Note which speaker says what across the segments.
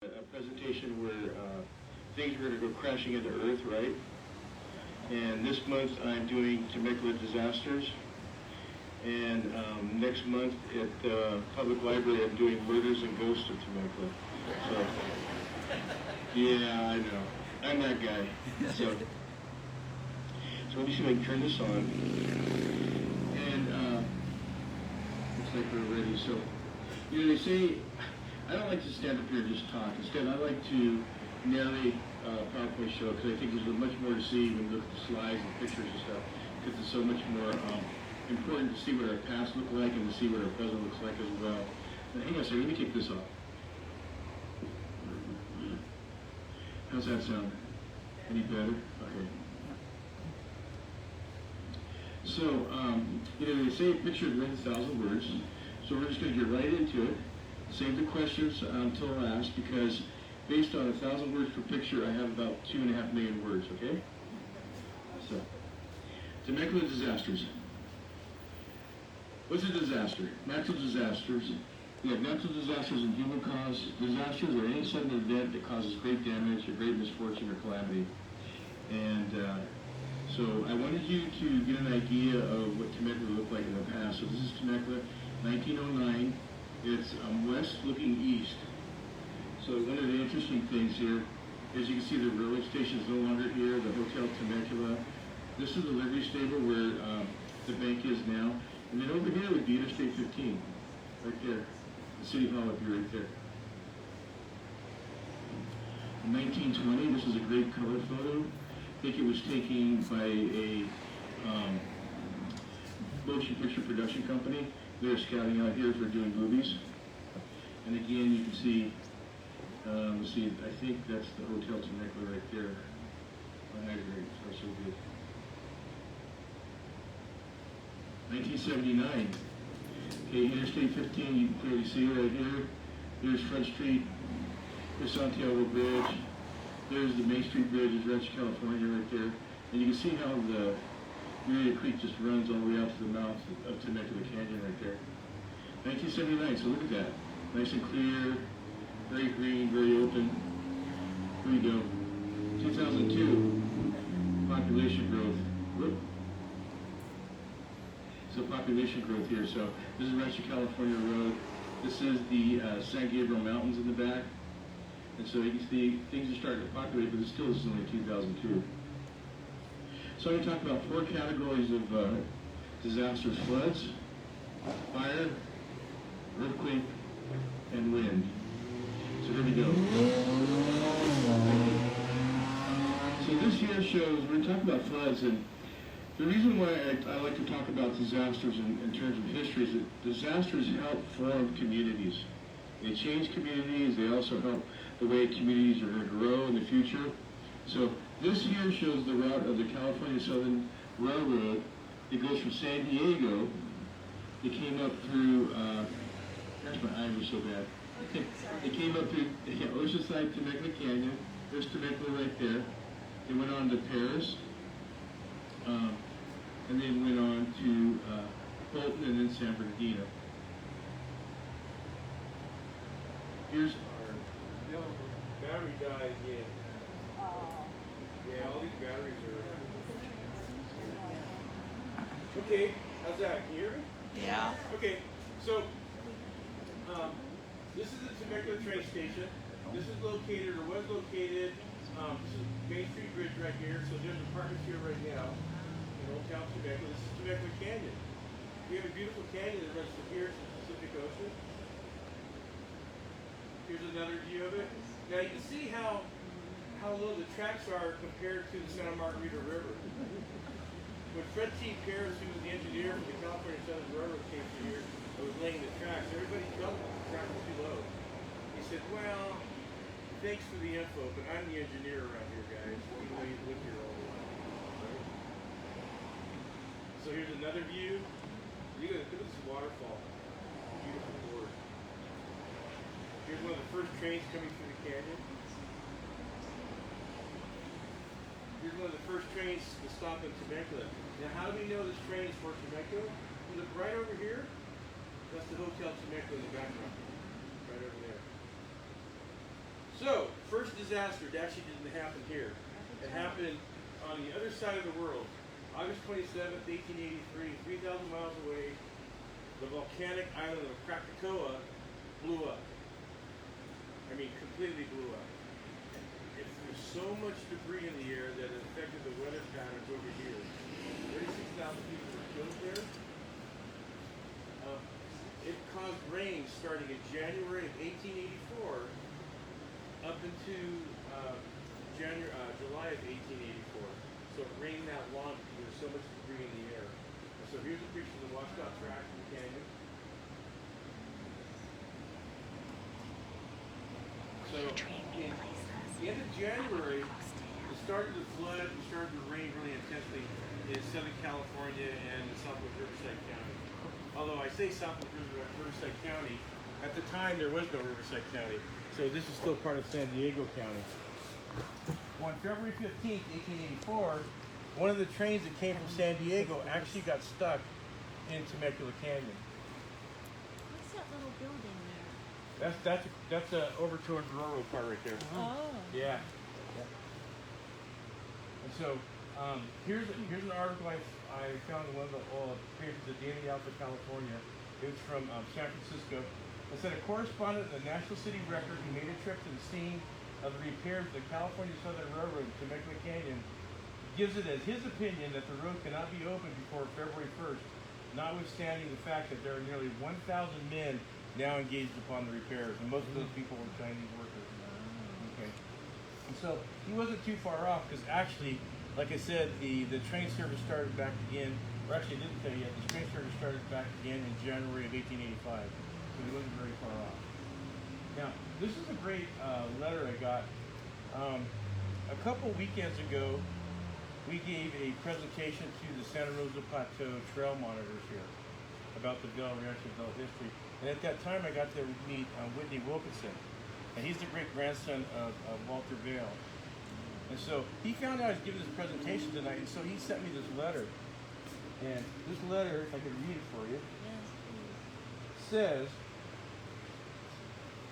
Speaker 1: A presentation where things are going to go crashing into Earth, right? And this month I'm doing Temecula disasters. And next month at the public library I'm doing murders and ghosts of Temecula. So, yeah, I know. I'm that guy. So let me see if I can turn this on. And looks like we're ready. So, they say, I don't like to stand up here and just talk. Instead, I like to narrate a PowerPoint show because I think there's much more to see when you look at the slides and pictures and stuff. Because it's so much more important to see what our past looked like and to see what our present looks like as well. Now, hang on a second, let me take this off. How's that sound? Any better? Okay. So, they say a picture is worth 1,000 words. So we're just going to get right into it. Save the questions until last because based on 1,000 words per picture, I have about 2.5 million words, okay? So, Temecula disasters. What's a disaster? Natural disasters. We have natural disasters and human caused disasters or any sudden event that causes great damage or great misfortune or calamity. And so I wanted you to get an idea of what Temecula looked like in the past. So this is Temecula, 1909. It's west looking east. So one of the interesting things here is you can see the railway station is no longer here, the Hotel Temecula. This is the livery stable where the bank is now. And then over here would be Interstate 15, right there. The City Hall would be right there. In 1920, this is a great color photo. I think it was taken by a motion picture production company. They're scouting out here for doing movies. And again, you can see, let's see, I think that's the Hotel Temecula right there. So good. 1979. Okay, Interstate 15, you can clearly see right here. There's Front Street, there's Santiago Bridge, there's the Main Street Bridge, is Rancho California right there. And you can see how the Garcia Creek just runs all the way out to the mouth of Temecula Canyon right there. 1979, so look at that. Nice and clear, very green, very open. Here we go. 2002, population growth. Whoop. So population growth here. So this is Rancho California Road. This is the San Gabriel Mountains in the back. And so you can see things are starting to populate, but this is only 2002. So I'm going to talk about 4 categories of disasters: floods, fire, earthquake, and wind. So here we go. So this here shows, we're going to talk about floods, and the reason why I like to talk about disasters in terms of history is that disasters help form communities. They change communities, they also help the way communities are going to grow in the future. So this here shows the route of the California Southern Railroad. It goes from San Diego. It came up through, gosh, my eyes are so bad. It came up through Oceanside, Temecula Canyon. There's Temecula right there. It went on to Paris. And then went on to Bolton and then San Bernardino. Here's our
Speaker 2: battery died again. Yeah, all these batteries are. Okay, how's that? Can you hear me?
Speaker 3: Yeah.
Speaker 2: Okay, so this is the Temecula train station. This is located, or was located, this is Main Street Bridge right here. So there's apartments here right now in Old Town Temecula. This is Temecula Canyon. We have a beautiful canyon that runs from here to the Pacific Ocean. Here's another view of it. Now you can see how low the tracks are compared to the Santa Margarita River. When Fred T. Paris, who was the engineer for the California Southern Railroad, came through here and was laying the tracks, everybody felt that the tracks were too low. He said, well, thanks for the info, but I'm the engineer around here, guys. Even though you've lived here all the while. Right? So here's another view. Look at this waterfall. Beautiful board. Here's one of the first trains coming through the canyon. Here's one of the first trains to stop in Temecula. Now, how do we know this train is for Temecula? You look right over here. That's the Hotel Temecula in the background. Right over there. So, first disaster, it actually didn't happen here. It happened on the other side of the world. August 27th, 1883, 3,000 miles away, the volcanic island of Krakatoa blew up. I mean, completely blew up. There's so much debris in the air that it affected the weather patterns over here. 36,000 people were killed there. It caused rain starting in January of 1884 up into July of 1884. So it rained that long because there was so much debris in the air. And so here's a picture of the washed-out track in the canyon. So in the end of January, it started to flood, it started to rain really intensely in Southern California and the Southwest Riverside County. Although I say Southwest Riverside County, at the time there was no Riverside County, so this is still part of San Diego County. On February 15th, 1884, one of the trains that came from San Diego actually got stuck in Temecula Canyon.
Speaker 3: What's that little building there?
Speaker 2: That's a overturned railroad car right there.
Speaker 3: Oh.
Speaker 2: Yeah. And so here's an article I found in one of the papers, the Daily Alpha, California. It was from San Francisco. It said a correspondent of the National City Record who made a trip to the scene of the repairs of the California Southern Railroad in Temecula Canyon gives it as his opinion that the road cannot be opened before February 1st, notwithstanding the fact that there are nearly 1,000 men now engaged upon the repairs, and most of those people were Chinese workers. Okay. And so he wasn't too far off because actually, like I said, the train service started back again, or actually I didn't tell you yet, the train service started back again in January of 1885, so he wasn't very far off. Now, this is a great letter I got. A couple weekends ago, we gave a presentation to the Santa Rosa Plateau trail monitors here about the Vail Rancho Vail history. And at that time, I got to meet Whitney Wilkinson. And he's the great-grandson of Walter Vail. And so he found out I was giving this presentation tonight, and so he sent me this letter. And this letter, if I could read it for you, says,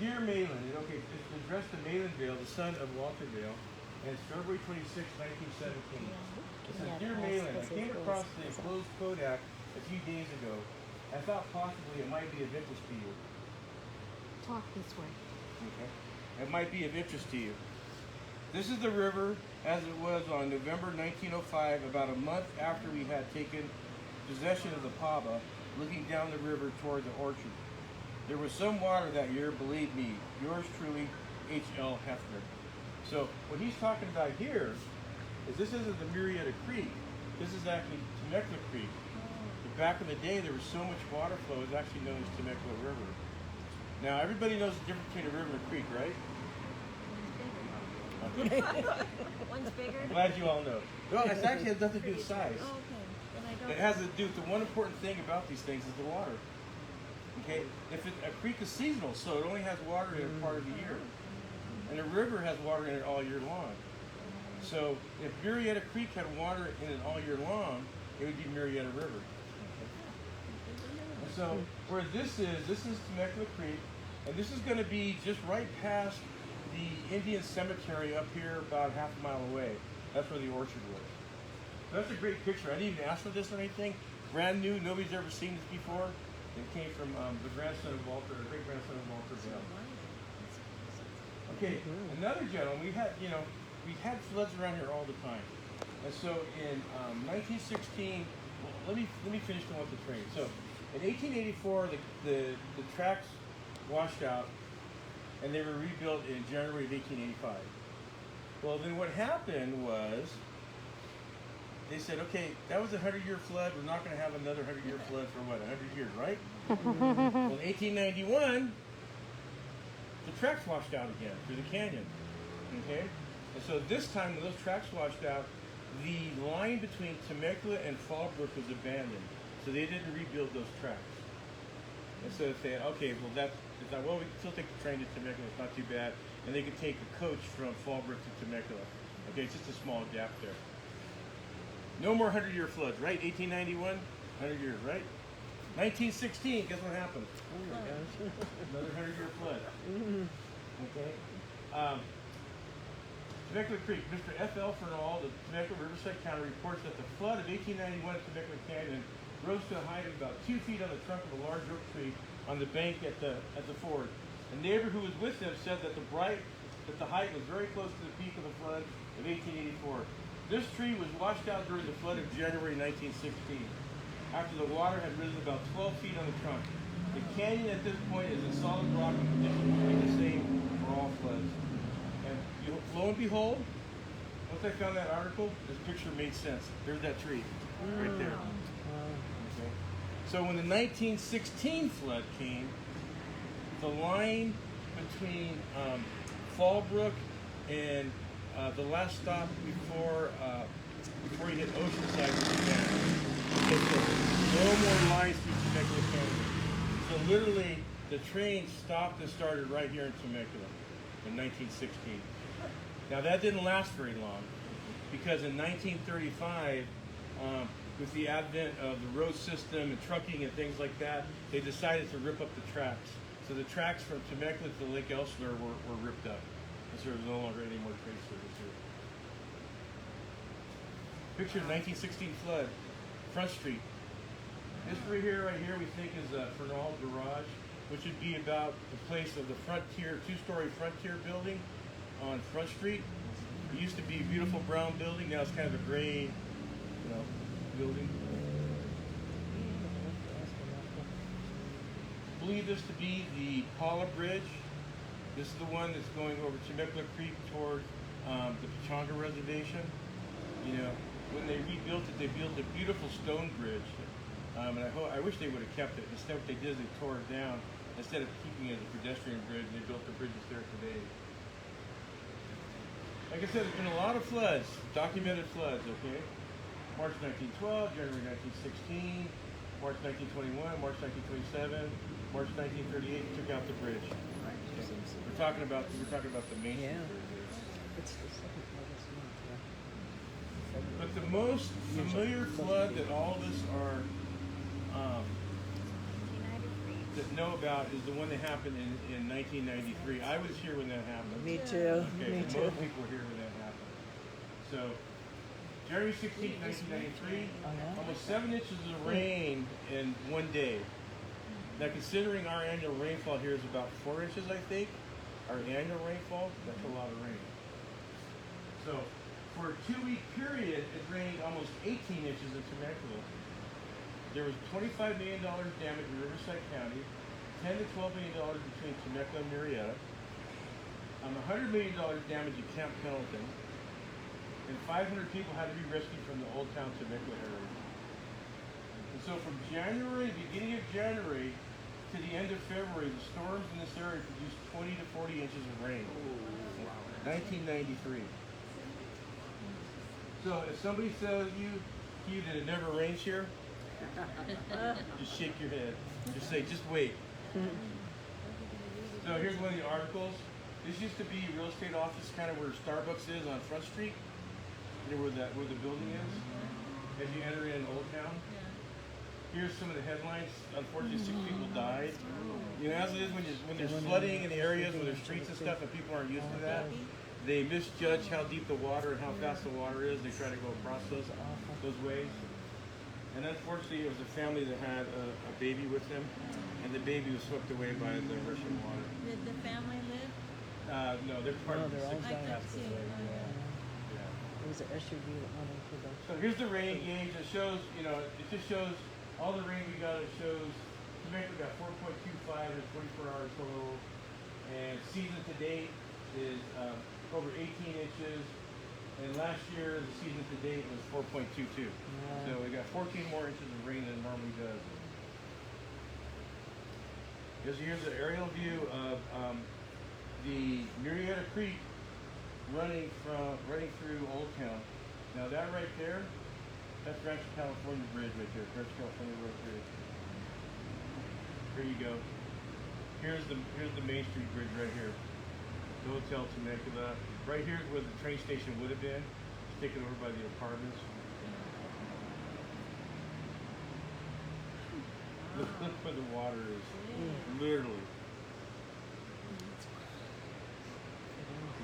Speaker 2: Dear Malin, okay, it's addressed to Malin Vail, the son of Walter Vail, and it's February 26, 1917. It says, Dear Malin, I came across the enclosed Kodak a few days ago. I thought possibly it might be of interest to you.
Speaker 3: Talk this way.
Speaker 2: Okay. It might be of interest to you. This is the river as it was on November 1905, about a month after we had taken possession of the Paba, looking down the river toward the orchard. There was some water that year, believe me. Yours truly, H.L. Hefner. So what he's talking about here is this isn't the Murrieta Creek. This is actually Temecula Creek. But back in the day, there was so much water flow, it was actually known as Temecula River. Now, everybody knows the difference between a river and a creek, right?
Speaker 3: One's bigger.
Speaker 2: I'm glad you all know. Well, it actually has nothing to do with size.
Speaker 3: Oh, okay. Then I don't.
Speaker 2: It has to do with the one important thing about these things is the water. Okay? A creek is seasonal, so it only has water in it part of the year. And a river has water in it all year long. So if Murrieta Creek had water in it all year long, it would be Murrieta River. And so where this is Temecula Creek, and this is going to be just right past the Indian Cemetery up here about half a mile away. That's where the orchard was. So that's a great picture. I didn't even ask for this or anything. Brand new, nobody's ever seen this before. It came from the grandson of Walter, the great grandson of Walter Vail. Okay, another gentleman, we had floods around here all the time. And so in 1916, well, let me finish the one with the train. So in 1884, the tracks washed out and they were rebuilt in January of 1885. Well, then what happened was they said, okay, that was a 100-year flood. We're not going to have another 100-year flood for what, 100 years, right? Well, in 1891, the tracks washed out again through the canyon. Okay? And so this time, when those tracks washed out, the line between Temecula and Fallbrook was abandoned. So they didn't rebuild those tracks. And so they said, okay, well, well, we can still take the train to Temecula, it's not too bad. And they could take a coach from Fallbrook to Temecula. Okay, it's just a small gap there. No more 100-year floods, right? 1891, 100 years, right? 1916, guess what happened?
Speaker 3: Oh my gosh.
Speaker 2: Another 100-year flood. Okay? Temecula Creek. Mr. F.L. Fernald of Temecula Riverside County reports that the flood of 1891 at Temecula Canyon rose to a height of about 2 feet on the trunk of a large oak tree on the bank at the ford. A neighbor who was with them said that the height was very close to the peak of the flood of 1884. This tree was washed out during the flood of January 1916, after the water had risen about 12 feet on the trunk. The canyon at this point is a solid rock and conditions remain the same for all floods. And lo and behold, once I found that article, this picture made sense. There's that tree right there. Okay. So when the 1916 flood came, the line between Fallbrook and the last stop before you hit Oceanside was down. Okay, so no more lines through Temecula Canyon. So literally, the train stopped and started right here in Temecula in 1916. Now that didn't last very long, because in 1935, with the advent of the road system and trucking and things like that, they decided to rip up the tracks. So the tracks from Temecula to Lake Elsinore were ripped up. And so there was no longer any more train service here. Picture of 1916 flood, Front Street. This right here we think is Fernald Garage, which would be about the place of the Frontier, two-story Frontier building on Front Street. It used to be a beautiful brown building. Now it's kind of a gray, building. I believe this to be the Paula Bridge. This is the one that's going over Temecula Creek toward the Pechanga Reservation. When they rebuilt it, they built a beautiful stone bridge. And I wish they would have kept it. Instead, what they did is they tore it down. Instead of keeping it as a pedestrian bridge, and they built the bridges there today. Like I said, there's been a lot of floods, documented floods, okay? March 1912, January 1916, March 1921, March 1927, March 1938, took out the bridge. Okay. We're talking about the main street bridge here.
Speaker 4: It's the second largest month, yeah.
Speaker 2: But the most familiar flood that all of us are that know about is the one that happened in 1993. I was here when that happened.
Speaker 4: Me too.
Speaker 2: Okay,
Speaker 4: Me
Speaker 2: so
Speaker 4: too.
Speaker 2: most people were here when that happened. So, January 16, 1993, almost 7 inches of rain in one day. Now, considering our annual rainfall here is about 4 inches, I think, our annual rainfall, that's a lot of rain. So, for a 2-week period, it rained almost 18 inches in Temecula. There was $25 million damage in Riverside County, $10 to $12 million between Temecula and Murrieta, $100 million damage in Camp Pendleton, and 500 people had to be rescued from the Old Town Temecula area. And so from beginning of January to the end of February, the storms in this area produced 20 to 40 inches of rain. 1993. So if somebody tells you that it never rains here, just shake your head. Just say, just wait. So here's one of the articles. This used to be a real estate office, kind of where Starbucks is on Front Street. Where the building is, as you enter in Old Town. Here's some of the headlines. Unfortunately, 6 people died. As it is when there's flooding in the areas where there's streets and stuff and people aren't used to that, they misjudge how deep the water and how fast the water is. They try to go across those ways. And unfortunately, it was a family that had a baby with them, and the baby was swept away by the rushing water.
Speaker 3: Did the family live?
Speaker 2: No, they're part of the
Speaker 4: they're all
Speaker 2: 6
Speaker 4: dying.
Speaker 2: passed away.
Speaker 4: It was an SUV that went into the...
Speaker 2: So here's the rain gauge. It shows, it just shows all the rain we got. It shows Temecula got 4.25 in 24 hours total, and season to date is over 18 inches. And last year, the season to date was 4.22. So we got 14 more inches of rain than it normally does. Here's an aerial view of the Murrieta Creek running through Old Town. Now that right there, that's Rancho California Bridge right there. Rancho California Road Bridge. Here you go. Here's the Main Street Bridge right here. The Hotel Temecula. Right here is where the train station would have been. It's taken over by the apartments. Look where the water is. Literally.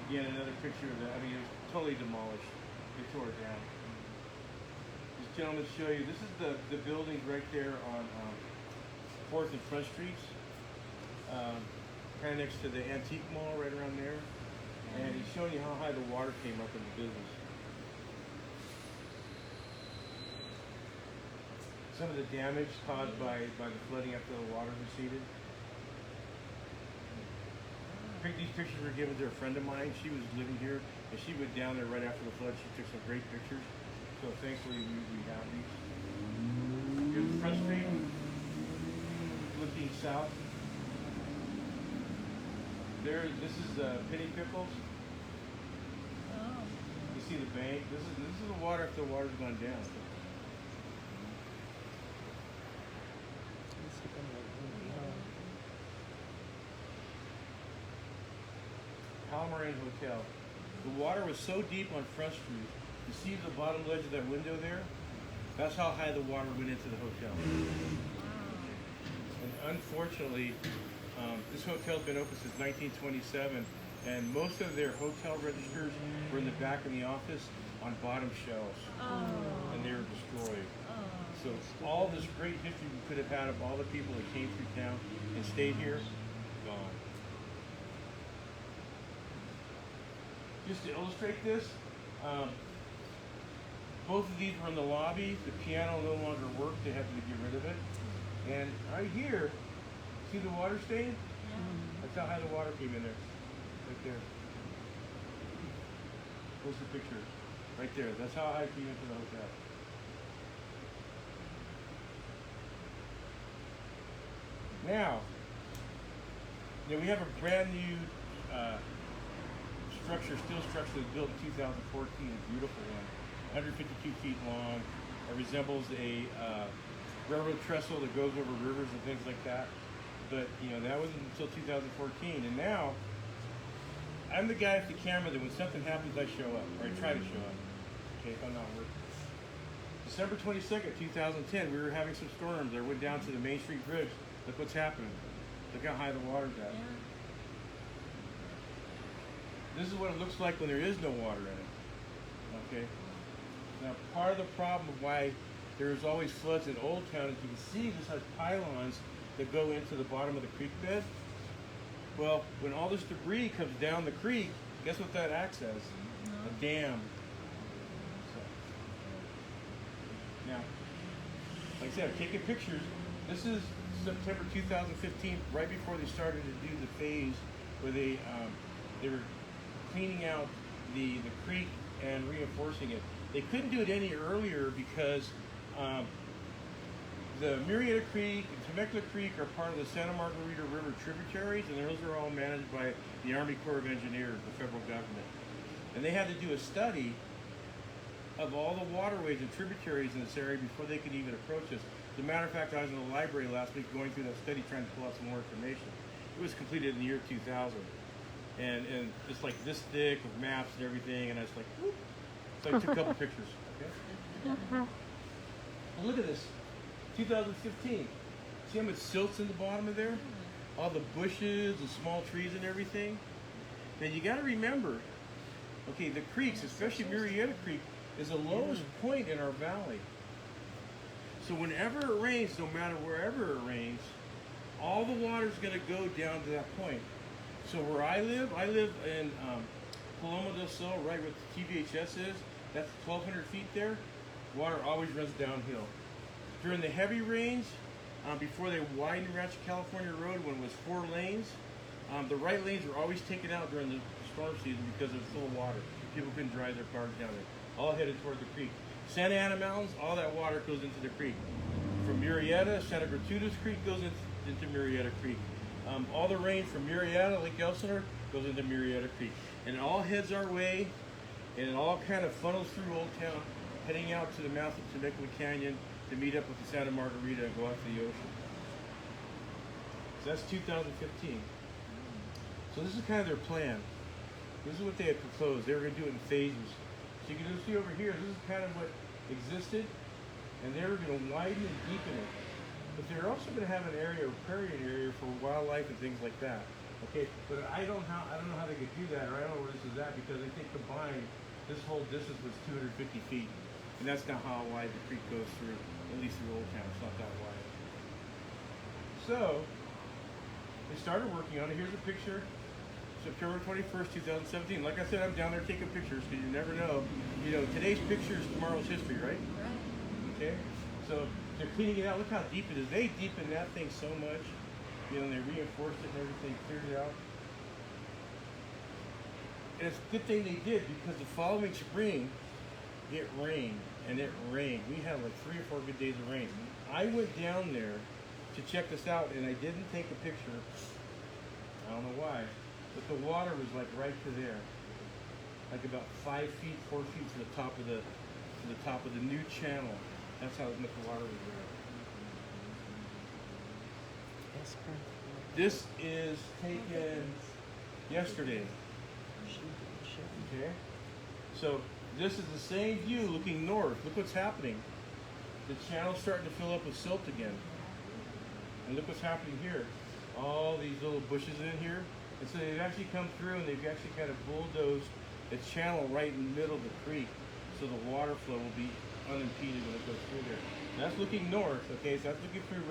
Speaker 2: Again, another picture of that. I mean, it was totally demolished. They tore it down. This gentleman to show you. This is the buildings right there on 4th and Front Streets. Kind of next to the antique mall right around there. And he's showing you how high the water came up in the business. Some of the damage caused by the flooding after the water receded. These pictures were given to a friend of mine. She was living here, and she went down there right after the flood. She took some great pictures. So thankfully, we have these. Here's the Front Street, looking south. This is Penny Pickles.
Speaker 3: Oh.
Speaker 2: You see the bank. This is the water after the water's gone down. Palomarian Hotel. The water was so deep on Front Street. You see the bottom ledge of that window there? That's how high the water went into the hotel. And unfortunately, this hotel's been open since 1927, and most of their hotel registers were in the back of the office on bottom shelves, and they were destroyed. So all this great history we could have had of all the people that came through town and stayed here, gone. Just to illustrate this, both of these were in the lobby. The piano no longer worked. They had to get rid of it. And right here, see the water stain?
Speaker 3: Yeah.
Speaker 2: That's how high the water came in there. Right there. What's the picture? Right there. That's how high it came into the hotel. Now, we have a brand new steel structure that was built in 2014, a beautiful one, 152 feet long. It resembles a railroad trestle that goes over rivers and things like that. But that wasn't until 2014, and now I'm the guy at the camera that when something happens, I show up, or I try to show up. Okay, if I'm not working. December 22nd, 2010, we were having some storms. I went down to the Main Street Bridge. Look what's happening. Look how high the water's at.
Speaker 3: Yeah.
Speaker 2: This is what it looks like when there is no water in it. Okay? Now, part of the problem of why there's always floods in Old Town is you can see this has pylons that go into the bottom of the creek bed. Well, when all this debris comes down the creek, guess what that acts as? A dam. So, now, like I said, I'm taking pictures. This is September 2015, right before they started to do the phase where they were cleaning out the creek and reinforcing it. They couldn't do it any earlier because the Murrieta Creek and Temecula Creek are part of the Santa Margarita River tributaries, and those are all managed by the Army Corps of Engineers, the federal government. And they had to do a study of all the waterways and tributaries in this area before they could even approach us. As a matter of fact, I was in the library last week going through that study trying to pull out some more information. It was completed in the year 2000. And it's like this thick with maps and everything, and I was like, whoop. So I took a couple pictures. Okay? And look at this, 2015. See how much silt's in the bottom of there? All the bushes, the small trees and everything. Now you gotta remember, okay, the creeks, especially Murrieta Creek, is the lowest point in our valley. So whenever it rains, no matter wherever it rains, all the water's gonna go down to that point. So where I live in Paloma del Sol, right where the TVHS is. That's 1,200 feet there. Water always runs downhill. During the heavy rains, before they widened Rancho California Road when it was 4 lanes, the right lanes were always taken out during the storm season because it was full of water. People couldn't drive their cars down there. All headed toward the creek. Santa Ana Mountains, all that water goes into the creek. From Murrieta, Santa Gertrudis Creek goes into Murrieta Creek. All the rain from Murrieta, Lake Elsinore, goes into Murrieta Creek. And it all heads our way, and it all kind of funnels through Old Town, heading out to the mouth of Temecula Canyon to meet up with the Santa Margarita and go out to the ocean. So that's 2015. So this is kind of their plan. This is what they had proposed. They were going to do it in phases. So you can see over here, this is kind of what existed, and they were going to widen and deepen it. But they're also going to have an area, a riparian area for wildlife and things like that. Okay, but I don't know how they could do that, or I don't know where this is at, because I think combined, this whole distance was 250 feet. And that's not how wide the creek goes through, at least through Old Town. It's not that wide. So, they started working on it. Here's a picture, September 21st, 2017. Like I said, I'm down there taking pictures, because you never know. You know, today's picture is tomorrow's history, right?
Speaker 3: Right.
Speaker 2: Okay? So, they're cleaning it out. Look how deep it is. They deepened that thing so much. You know, they reinforced it and everything, cleared it out. And it's a good thing they did, because the following spring, it rained, and it rained. We had like 3 or 4 good days of rain. I went down there to check this out, and I didn't take a picture. I don't know why, but the water was like right to there, like about 5 feet, 4 feet to the top of the new channel. That's how much water was there. This is taken yesterday. Okay, so this is the same view looking north. Look what's happening. The channel's starting to fill up with silt again. And look what's happening here. All these little bushes in here. And so they've actually come through and they've actually kind of bulldozed the channel right in the middle of the creek, so the water flow will be unimpeded when it goes through there. And that's looking north, okay? So that's looking through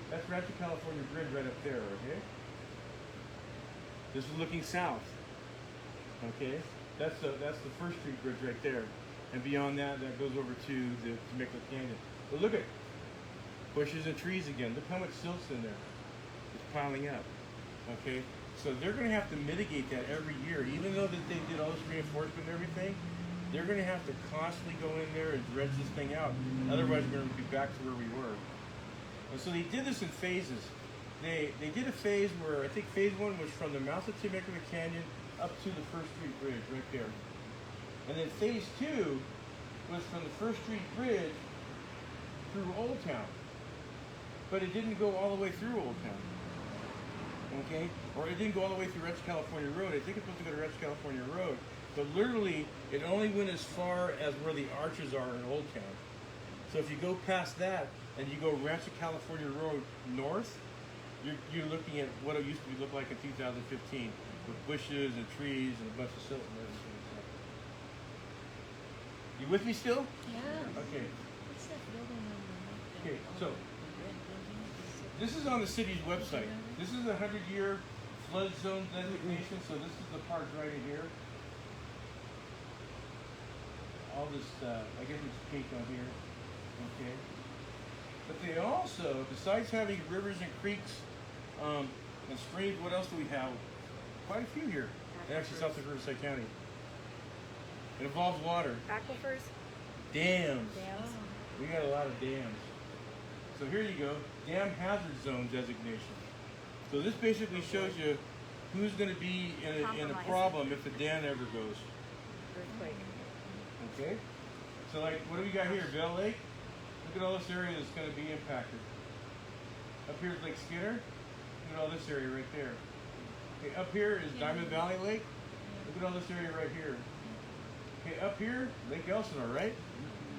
Speaker 2: that's Rancho California Bridge right up there, okay? This is looking south, okay? That's the First Street Bridge right there. And beyond that, that goes over to the Temecula Canyon. But look at bushes and trees again. Look how much silt's in there. It's piling up, okay? So they're going to have to mitigate that every year. Even though that they did all this reinforcement and everything, they're going to have to constantly go in there and dredge this thing out. Otherwise, we're going to be back to where we were. And so they did this in phases. They did a phase where I think phase 1 was from the mouth of Temecula Canyon up to the First Street Bridge right there. And then phase 2 was from the First Street Bridge through Old Town. But it didn't go all the way through Old Town. Okay? Or it didn't go all the way through Rancho California Road. I think it's supposed to go to Rancho California Road. But literally, it only went as far as where the arches are in Old Town. So if you go past that and you go Rancho California Road north, you're looking at what it used to look like in 2015 with bushes and trees and a bunch of silt and everything. You with me still?
Speaker 3: Yeah.
Speaker 2: Okay.
Speaker 3: What's that building on the left there?
Speaker 2: Okay, so
Speaker 3: The red building?
Speaker 2: this is on the city's website. This is a 100-year flood zone designation, so this is the part right in here. All this, I guess it's pink on here, okay? But they also, besides having rivers and creeks and streams, what else do we have? Quite a few here, actually south of Riverside County. It involves water.
Speaker 5: Aquifers?
Speaker 2: Dams.
Speaker 5: Dams.
Speaker 2: We got a lot of dams. So here you go, dam hazard zone designation. So this basically shows you who's going to be in a
Speaker 5: Compromised.
Speaker 2: problem if the dam ever goes.
Speaker 5: Earthquake.
Speaker 2: Okay? So like, what do we got here? Bell Lake? Look at all this area that's going to be impacted. Up here is Lake Skinner. Look at all this area right there. Okay, up here is Diamond Valley Lake. Look at all this area right here. Okay, up here, Lake Elsinore, right?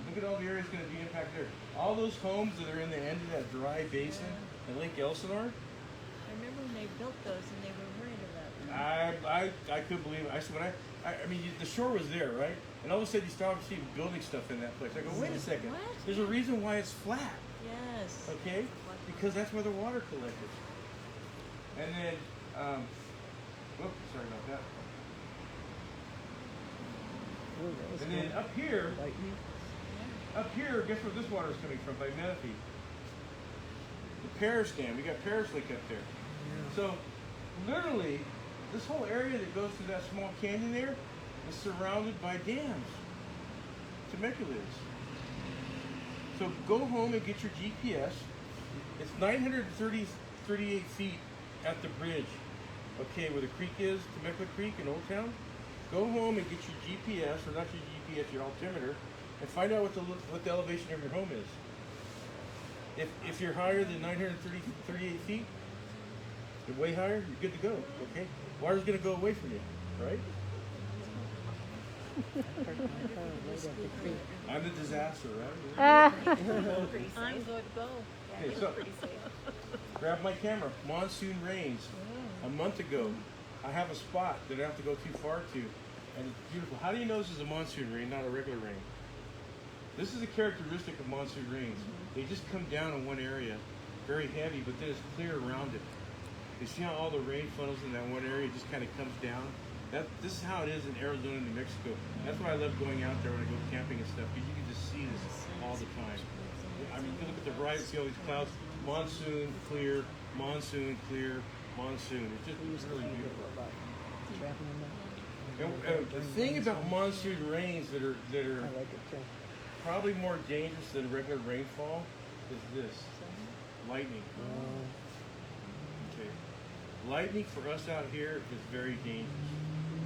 Speaker 2: Look at all the areas going to be impacted there. All those homes that are in the end of that dry basin in Lake Elsinore,
Speaker 3: I remember when they built those and they were worried about them.
Speaker 2: I couldn't believe it. I said, I mean, the shore was there, right? And all of a sudden you start seeing building stuff in that place. I go, wait a second.
Speaker 3: What?
Speaker 2: There's a reason why it's flat,
Speaker 3: Yes.
Speaker 2: okay? Because that's where the water collected. And then, whoops, sorry about that. And then up here, guess where this water is coming from? By Menifee. The Paris Dam. We got Paris Lake up there. So, literally, this whole area that goes through that small canyon there is surrounded by dams. Temecula is. So go home and get your GPS. It's 938 feet at the bridge, okay, where the creek is, Temecula Creek in Old Town. Go home and get your GPS, or not your GPS, your altimeter, and find out what the elevation of your home is. If you're higher than 938 feet, you're way higher, you're good to go, okay? Water's gonna go away from you, right? I'm the disaster, right?
Speaker 5: Pretty safe.
Speaker 3: I'm going to go.
Speaker 5: Yeah,
Speaker 2: Okay,
Speaker 5: it's
Speaker 2: so-
Speaker 5: pretty safe.
Speaker 2: Grab my camera. Monsoon rains. a month ago, I have a spot that I don't have to go too far to, and it's beautiful. How do you know this is a monsoon rain, not a regular rain? This is a characteristic of monsoon rains. They just come down in one area, very heavy, but then it's clear around it. You see how all the rain funnels in that one area just kind of comes down? This is how it is in Arizona and New Mexico. That's why I love going out there when I go camping and stuff, because you can just see this all the time. I mean, you look at the horizon, see all these clouds, monsoon, clear, monsoon, clear, monsoon. It's just really beautiful. And the thing about monsoon rains that are probably more dangerous than regular rainfall is this: lightning. Okay, lightning for us out here is very dangerous.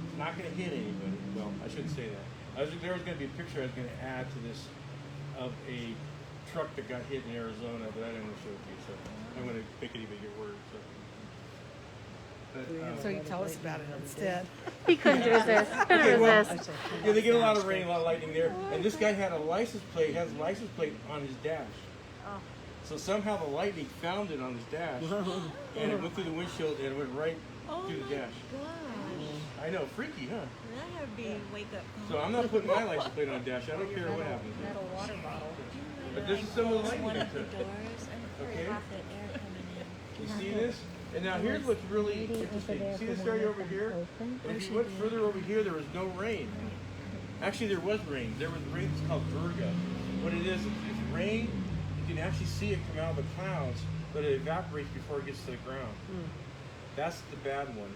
Speaker 2: It's not going to hit anybody. Well, I shouldn't say that. There was going to be a picture I was going to add to this of a truck that got hit in Arizona, but I didn't want to show it to you, so I'm going to make it even get word.
Speaker 6: So you tell us about it instead.
Speaker 5: He couldn't resist. Couldn't resist.
Speaker 2: Yeah, they get a lot of rain, a lot of lightning there. And this guy had a license plate, has a license plate on his dash.
Speaker 3: Oh.
Speaker 2: So somehow the lightning found it on his dash, and it went through the windshield and it went right through the dash.
Speaker 3: Gosh.
Speaker 2: I know, freaky, huh?
Speaker 3: That would be wake up call.
Speaker 2: So I'm not putting my license plate on a dash. I don't care what happens.
Speaker 5: Metal water bottle.
Speaker 2: But this is some of the lightning
Speaker 3: One
Speaker 2: they
Speaker 3: of the
Speaker 2: took.
Speaker 3: doors and
Speaker 2: Okay.
Speaker 3: have the air coming in.
Speaker 2: You see this? And now here's what's really interesting. See this area over here? And if you went further over here, there was no rain. Actually, there was rain. There was rain that's called virga. What it is, it's rain. You can actually see it come out of the clouds, but it evaporates before it gets to the ground. That's the bad one,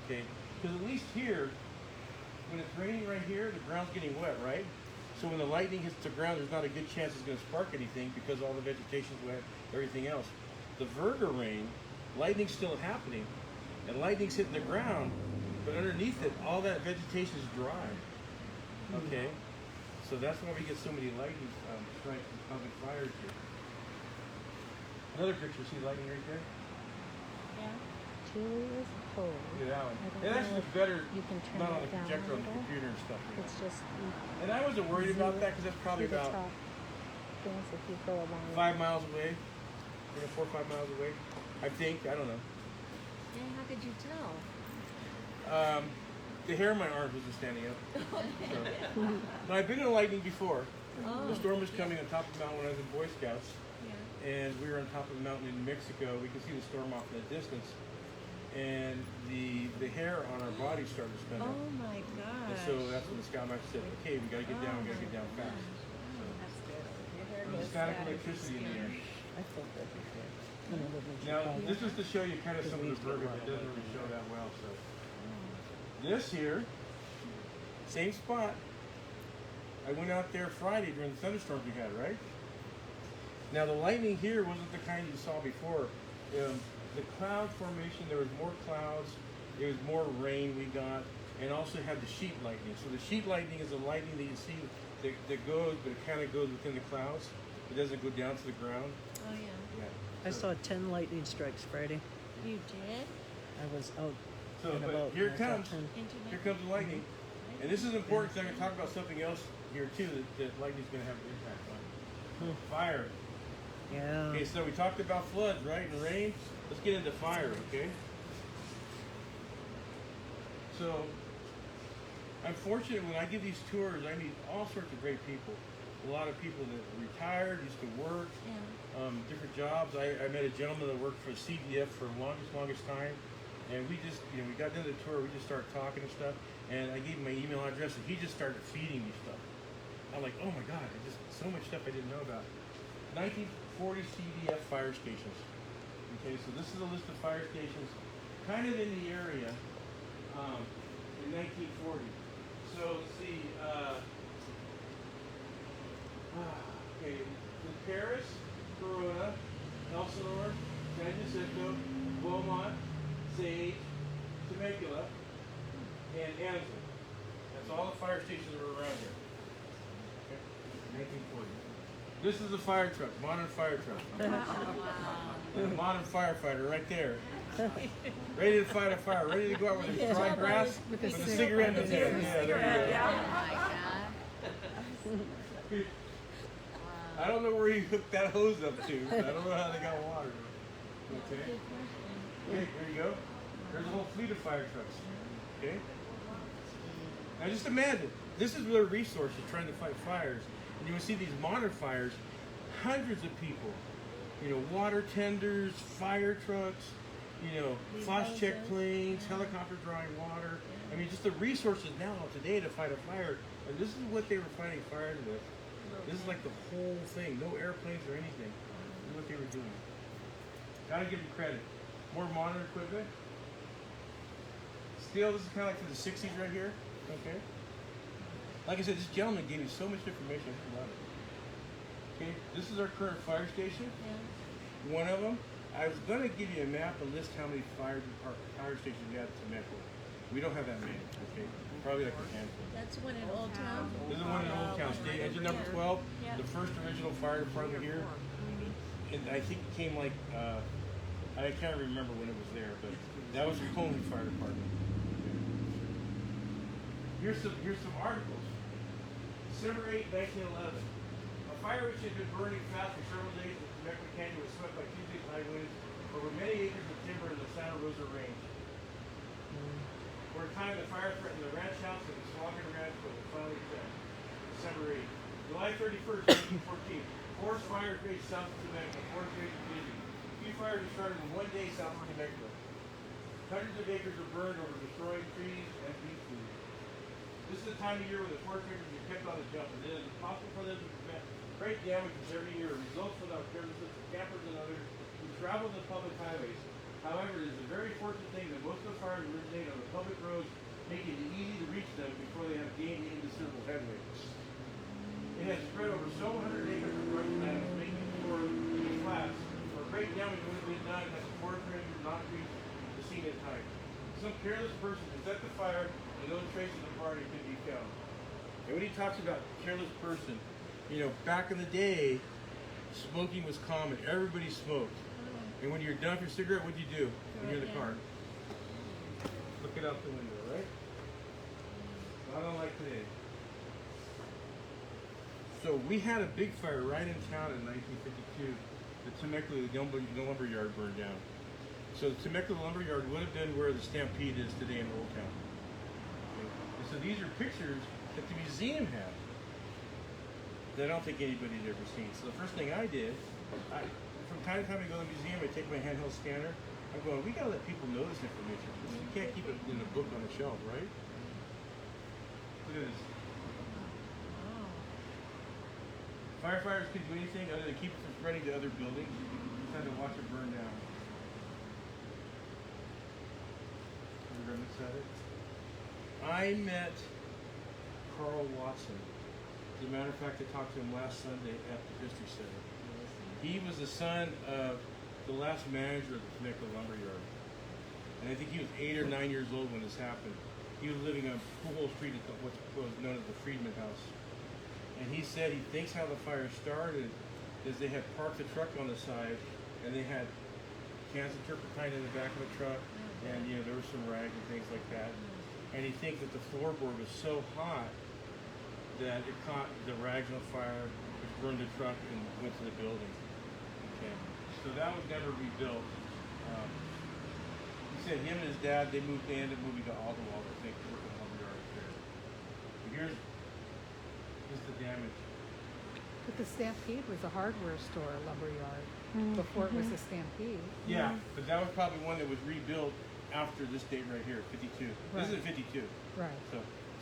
Speaker 2: okay? Because at least here, when it's raining right here, the ground's getting wet, right? So when the lightning hits the ground, there's not a good chance it's going to spark anything because all the vegetation's wet, everything else. The virga rain, lightning's still happening, and lightning's hitting the ground, but underneath it, all that vegetation is dry. Okay, so that's why we get so many lightning strikes and causing fires here. Another picture, see lightning right there?
Speaker 3: Yeah.
Speaker 5: Chili is cold.
Speaker 2: Look at that one.
Speaker 5: I don't
Speaker 2: It
Speaker 5: know
Speaker 2: actually
Speaker 5: if
Speaker 2: better
Speaker 5: you can turn
Speaker 2: not on
Speaker 5: it
Speaker 2: the
Speaker 5: down
Speaker 2: projector
Speaker 5: a
Speaker 2: on the
Speaker 5: little.
Speaker 2: computer and stuff.
Speaker 5: It's just
Speaker 2: And I wasn't worried about that because that's probably
Speaker 5: see the
Speaker 2: about
Speaker 5: top things if you go along
Speaker 2: 5 miles away, 4 or 5 miles away. I think, I don't know.
Speaker 3: Yeah, how could you tell?
Speaker 2: The hair on my arms wasn't standing up. So. But I've been in lightning before.
Speaker 3: Oh.
Speaker 2: The storm was coming on top of the mountain when I was in Boy Scouts,
Speaker 3: Yeah.
Speaker 2: and we were on top of the mountain in Mexico. We could see the storm off in the distance, and the hair on our body started to stand up.
Speaker 3: Oh my gosh.
Speaker 2: And so that's when the scoutmaster said, "Okay, we got to get down. We got to get down fast."
Speaker 3: That's good.
Speaker 2: There's static electricity in the air.
Speaker 4: I thought that'd be good. You know, living in
Speaker 2: Now,
Speaker 4: Chicago.
Speaker 2: this is to show you kind of some of the verbiage. It doesn't really show that well. So, this here, same spot. I went out there Friday during the thunderstorms we had, right? Now, the lightning here wasn't the kind you saw before. The cloud formation, there was more clouds. There was more rain we got, and also had the sheet lightning. So the sheet lightning is the lightning that you see that goes, but it kind of goes within the clouds. It doesn't go down to the ground.
Speaker 3: Oh yeah.
Speaker 2: Yeah.
Speaker 4: I saw 10 lightning strikes Friday.
Speaker 3: You did?
Speaker 4: I was out
Speaker 2: So,
Speaker 4: and
Speaker 2: but
Speaker 4: about.
Speaker 2: here
Speaker 4: and
Speaker 2: it
Speaker 4: I saw
Speaker 2: comes.
Speaker 4: 10.
Speaker 2: Here comes the lightning. And this is important because I'm going to talk about something else here too that lightning's going to have an impact on. Fire.
Speaker 4: Yeah.
Speaker 2: Okay, so we talked about floods, right, and rain. Let's get into fire, okay? So, I'm fortunate when I give these tours, I meet all sorts of great people. A lot of people that retired, used to work,
Speaker 3: Yeah.
Speaker 2: different jobs. I met a gentleman that worked for CDF for the longest time. And we just, we got done the tour, we just started talking and stuff. And I gave him my email address and he just started feeding me stuff. I'm like, oh my God, so much stuff I didn't know about. 1940 CDF fire stations. Okay, so this is a list of fire stations kind of in the area in 1940. So let's see, okay, in Paris, Corona, Elsinore, San Jacinto, Beaumont, Sage, Temecula, and Anniston. That's all the fire stations that were around here. Okay? 1940. This is a fire truck, modern fire truck. A modern firefighter right there. Ready to fight a fire, ready to go out with a dry grass with a cigarette in his hand. Yeah, there you go. I don't know where he hooked that hose up to. I don't know how they got water. Okay. Okay, here you go. There's a whole fleet of fire trucks. Okay? Now just imagine, this is their resources trying to fight fires. And you will see these modern fires, hundreds of people. You know, water tenders, fire trucks, you know, flash check planes, helicopter drawing water. I mean, just the resources now today to fight a fire. And this is what they were fighting fires with. This is like the whole thing. No airplanes or anything. This is what they were doing. Gotta give you credit. More modern equipment. Steel, this is kind of like from the 60s right here. Okay. Like I said, this gentleman gave me so much information about it. Okay, this is our current fire station.
Speaker 3: Yeah.
Speaker 2: One of them. I was going to give you a map and list how many fire stations we have in Temecula. We don't have that many. Okay, probably like a handful.
Speaker 3: That's one in Old Town.
Speaker 2: This is one in Old Town. State engine number 12.
Speaker 3: Yeah.
Speaker 2: The first original fire department here. And I think it came like I can't remember when it was there, but that was the Coleman Fire Department. Here's some articles. December 8, 1911. A fire which had been burning fast for several days in the Temecula Canyon was swept by Tuesday's high winds over many acres of timber in the Santa Rosa Range. For a time, the fire threatened the ranch house and the Swaggin Ranch, but was finally set. December 8. July 31st, 1914. Forest fires raged south of Temecula. Forest raged busy. Few fires were started in one day south of Temecula. Hundreds of acres were burned over destroying trees and beef food. This is the time of year when the forest rangers are kept on the jump, and it is impossible for them to prevent great damages every year. It results without carelessness of campers and others who travel the public highways. However, it is a very fortunate thing that most of the fires originate on the public roads, making it easy to reach them before they have gained indiscernible headway. It has spread over several hundred acres of brush lands, making for the flats, where great damage would have been done had the forest rangers not reached the scene in time. Some careless person has set the fire, and no trace of the party can be found. And when he talks about careless person, you know, back in the day, smoking was common. Everybody smoked. And when you're done with your cigarette, what do you do when you're in the car? Look it out the window, right? Not unlike today. So we had a big fire right in town in 1952. The Temecula lumber yard burned down. So the Temecula lumber yard would have been where the Stampede is today in Old Town. Okay. And so these are pictures that the museum has that I don't think anybody's ever seen. So the first thing I did, from time to time I go to the museum, I take my handheld scanner, I'm going, we gotta let people know this information. You can't keep it in a book on a shelf, right? Look at this. Firefighters can do anything other than keep it from spreading to other buildings. Just had to watch it burn down. I met Carl Watson. As a matter of fact, I talked to him last Sunday at the History Center. He was the son of the last manager of the Temecula lumber yard. And I think he was 8 or 9 years old when this happened. He was living on Pool Street at what's known as the Friedman House. And he said he thinks how the fire started is they had parked the truck on the side and they had cans of turpentine in the back of the truck, and you know there was some rags and things like that. And he thinks that the floorboard was so hot that it caught the rags on fire, which burned the truck and went to the building. Okay, so that was never rebuilt. He said him and his dad, they ended up moving to Alderwald, I think, to work in the lumber yard there. But here's the damage.
Speaker 6: But the Stampede was a hardware store, a lumber yard, before it was a Stampede.
Speaker 2: Yeah, but that was probably one that was rebuilt after this date right here, 52.
Speaker 6: Right.
Speaker 2: This is 52.
Speaker 6: Right.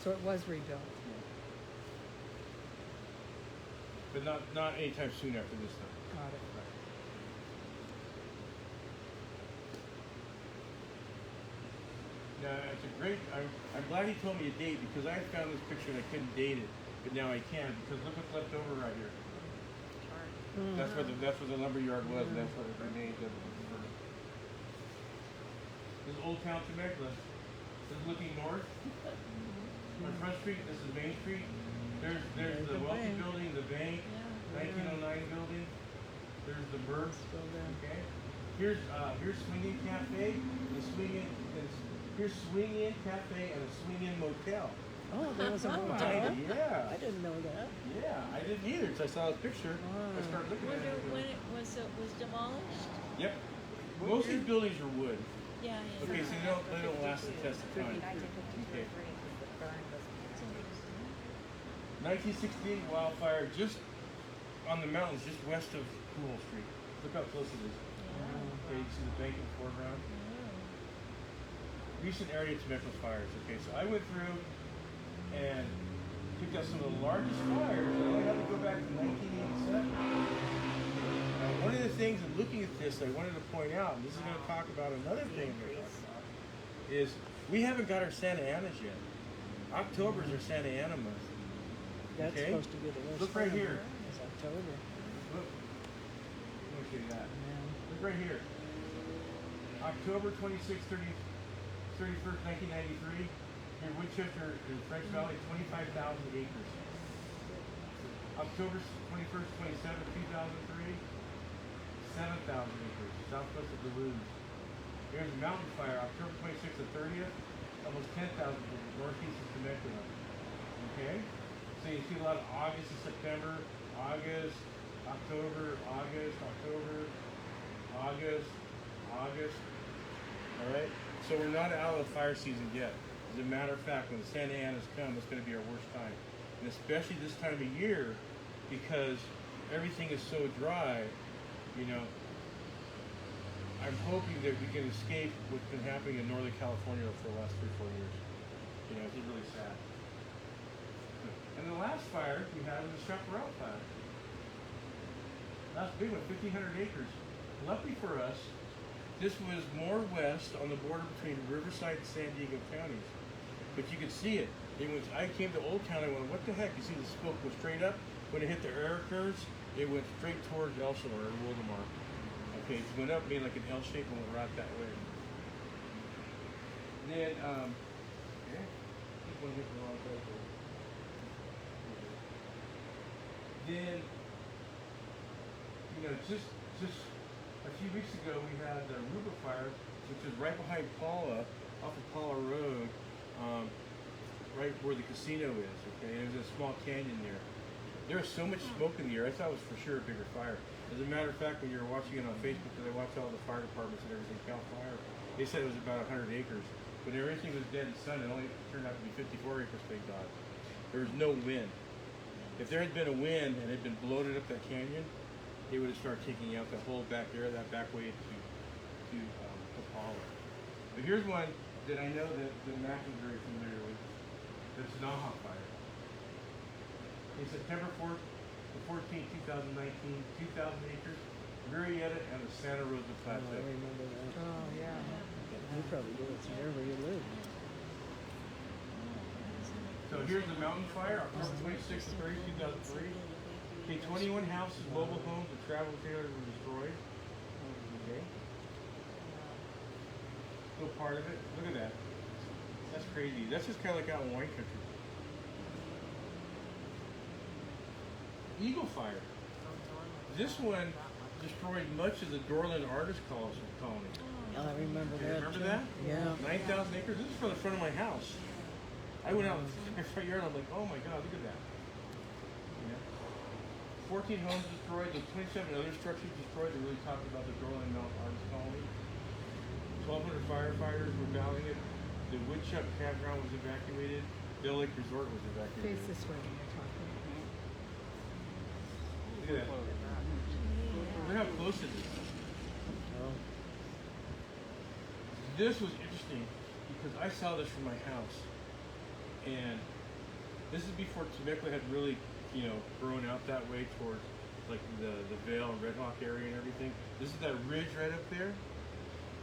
Speaker 6: So it was rebuilt.
Speaker 2: But not anytime soon after this time.
Speaker 6: Got it.
Speaker 2: Now, it's a great, I'm glad he told me a date because I found this picture and I couldn't date it, but now I can because look what's left over right here. That's where the lumber yard was, and that's what it remained of. This is Old Town Temecula. This is looking north. On Front Street, this is Main Street. There's the Wealthy Building, the bank, 1909 building. There's the Burbs. Okay. Here's Swing In Cafe, here's Swing In Cafe and a Swing In Motel.
Speaker 4: Oh, there was a motel?
Speaker 2: Yeah.
Speaker 4: I didn't know that.
Speaker 2: Yeah, I didn't either until I saw this picture. I started looking at it.
Speaker 3: When it was demolished?
Speaker 2: Yep. Most of these buildings are wood.
Speaker 3: Yeah, yeah.
Speaker 2: Okay, so they don't last the test of time. Okay. 1968 wildfire just on the mountains just west of Cool Street. Look how close it is. Okay, you see the bank in the foreground? Recent area Temecula fires. Okay, so I went through and picked out some of the largest fires. I only had to go back to 1987. Now, one of the things in looking at this I wanted to point out, and this is going to talk about another thing we're going to talk about, is we haven't got our Santa Anas yet. October's our Santa Ana month.
Speaker 4: That's
Speaker 2: Okay.
Speaker 4: supposed to be the worst.
Speaker 2: Look right
Speaker 4: time,
Speaker 2: here.
Speaker 4: It's October.
Speaker 2: Look. Let me show you that.
Speaker 4: Man.
Speaker 2: Look right here. October 26, 31st, 1993. Here, Winchester in French Valley, 25,000 acres. October 21st, 27th, 2003, 7,000 acres, southwest of Duluth. Here's a mountain fire, October 26th and 30th, almost 10,000 acres, northeast of Temecula. Okay? So you see a lot of August and September, August, October, August, October, August, August. All right? So we're not out of the fire season yet. As a matter of fact, when the Santa Anas come, it's going to be our worst time. And especially this time of year, because everything is so dry, you know, I'm hoping that we can escape what's been happening in Northern California for the last 3 or 4 years. You know, it's just really sad. And the last fire we had was the Chaparral fire. That's a big one, 1,500 acres. Luckily for us, this was more west on the border between Riverside and San Diego counties. But you could see it. I came to Old Town, I went, what the heck? You see the smoke go straight up? When it hit the air curves, it went straight towards Elsinore or Wildomar. Okay, it went up, made like an L shape and went right that way. Then, okay, keep on hitting the wrong place. Then, you know, just a few weeks ago we had the Ruba fire, which is right behind Paula, off of Paula Road, right where the casino is, okay? And there's a small canyon there. There was so much smoke in the air, I thought it was for sure a bigger fire. As a matter of fact, when you were watching it on Facebook, because I watched all the fire departments and everything, Cal Fire, they said it was about 100 acres. When everything was dead in sun, it only turned out to be 54 acres, thank God. There was no wind. If there had been a wind and it had been bloated up that canyon, it would have started taking out the whole back there, that back way to Paula. But here's one that I know that Mac is very familiar with. That's Naha fire. In September 4th, the 14th, 2019, 2,000 acres, Murrieta and the Santa Rosa
Speaker 4: Oh,
Speaker 2: Plateau.
Speaker 4: I remember that.
Speaker 6: Oh, yeah.
Speaker 4: You probably do it wherever you live.
Speaker 2: So here's the mountain fire, October 26th to 30th, 2003. Okay, 21 houses, mobile homes, and travel trailers were destroyed. Okay. Still part of it. Look at that. That's crazy. That's just kind of like out in wine country. Eagle fire. This one destroyed much of the Dorland artist colony.
Speaker 4: I remember that.
Speaker 2: Remember
Speaker 4: too.
Speaker 2: that?
Speaker 4: Yeah.
Speaker 2: 9,000 acres. This is from the front of my house. I went out in my front yard. I'm like, oh my God, look at that. Yeah. 14 homes destroyed. The 27 other structures destroyed. They really talked about the Dorland Mountain Artist Colony. 1,200 firefighters were battling it. The Woodchuck campground was evacuated. Dell Lake Resort was evacuated.
Speaker 6: Face this way when you're talking.
Speaker 2: Look at that. Look how close it is.
Speaker 4: Oh.
Speaker 2: This was interesting because I saw this from my house, and this is before Temecula had really, you know, grown out that way towards like the Vale and Red Hawk area and everything. This is that ridge right up there,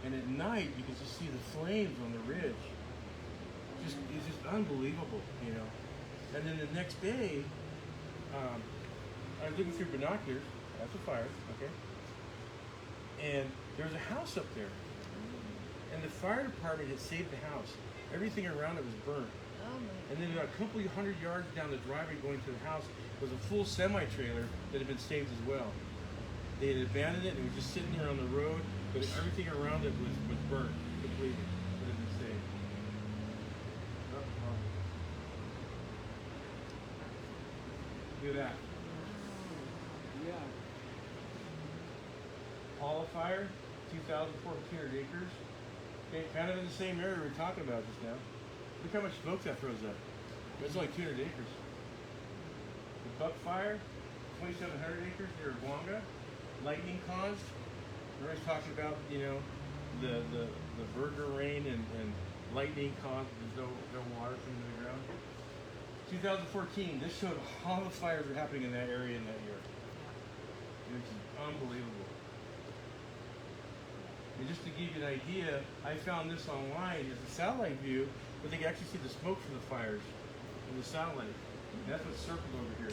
Speaker 2: and at night you can just see the flames on the ridge. It's just unbelievable, you know. And then the next day, I was looking through binoculars. That's a fire, okay. And there was a house up there. And the fire department had saved the house. Everything around it was burnt.
Speaker 3: Oh my.
Speaker 2: And then about a couple of 100 yards down the driveway going to the house was a full semi-trailer that had been saved as well. They had abandoned it and it was just sitting there on the road, but everything around it was burnt completely. It had been saved. Look at that.
Speaker 4: Yeah.
Speaker 2: Paula fire, 2,400 acres. Okay, kind of in the same area we were talking about just now. Look how much smoke that throws up. It's only 200 acres. The buck fire, 2,700 acres near Guanga, lightning caused. Everybody's talking about, the burger rain and lightning caused. There's no water coming to the ground. 2014, this showed all the fires were happening in that area in that year. It's unbelievable. And just to give you an idea, I found this online as a satellite view, where they can actually see the smoke from the fires in the satellite. And that's what's circled over here.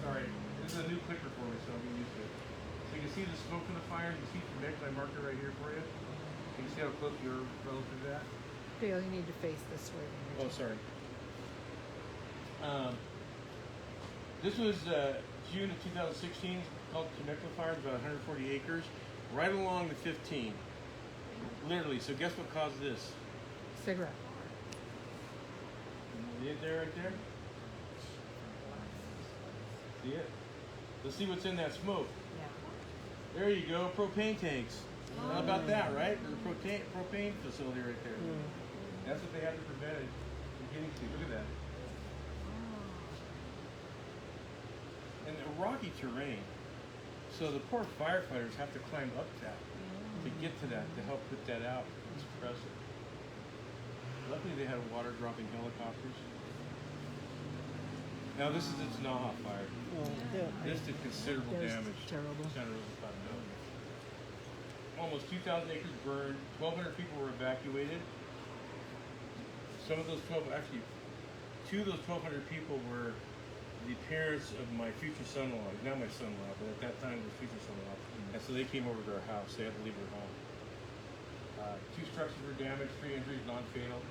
Speaker 2: Sorry, this is a new clicker for me, so I'm getting used to it. So you can see the smoke from the fires. You see Temecula, I marked it right here for you. You can see how close you're relative to that.
Speaker 6: Dale, you need to face this way.
Speaker 2: Oh, sorry. This was June of 2016, called Temecula Fire, about 140 acres, right along the 15. Literally, so guess what caused this?
Speaker 6: Cigarette.
Speaker 2: See it there, right there? See it? Let's see what's in that smoke.
Speaker 6: Yeah.
Speaker 2: There you go, propane tanks. How about that, right? There's a propane facility right there. That's what they had to prevent it from getting to. Look at that. And a rocky terrain. So the poor firefighters have to climb up that to get to that, to help put that out and suppress it. Luckily they had water dropping helicopters. Now this is the Tanaha fire. This did considerable damage.
Speaker 4: Terrible.
Speaker 2: Santa Rosa Plateau. Almost 2,000 acres burned, 1,200 people were evacuated. Some of those 2 of those 1,200 people were the parents of my future son-in-law. He's not my son-in-law, but at that time was future son-in-law. And so they came over to our house. They had to leave their home. 2 structures were damaged, 3 injuries, non-fatal.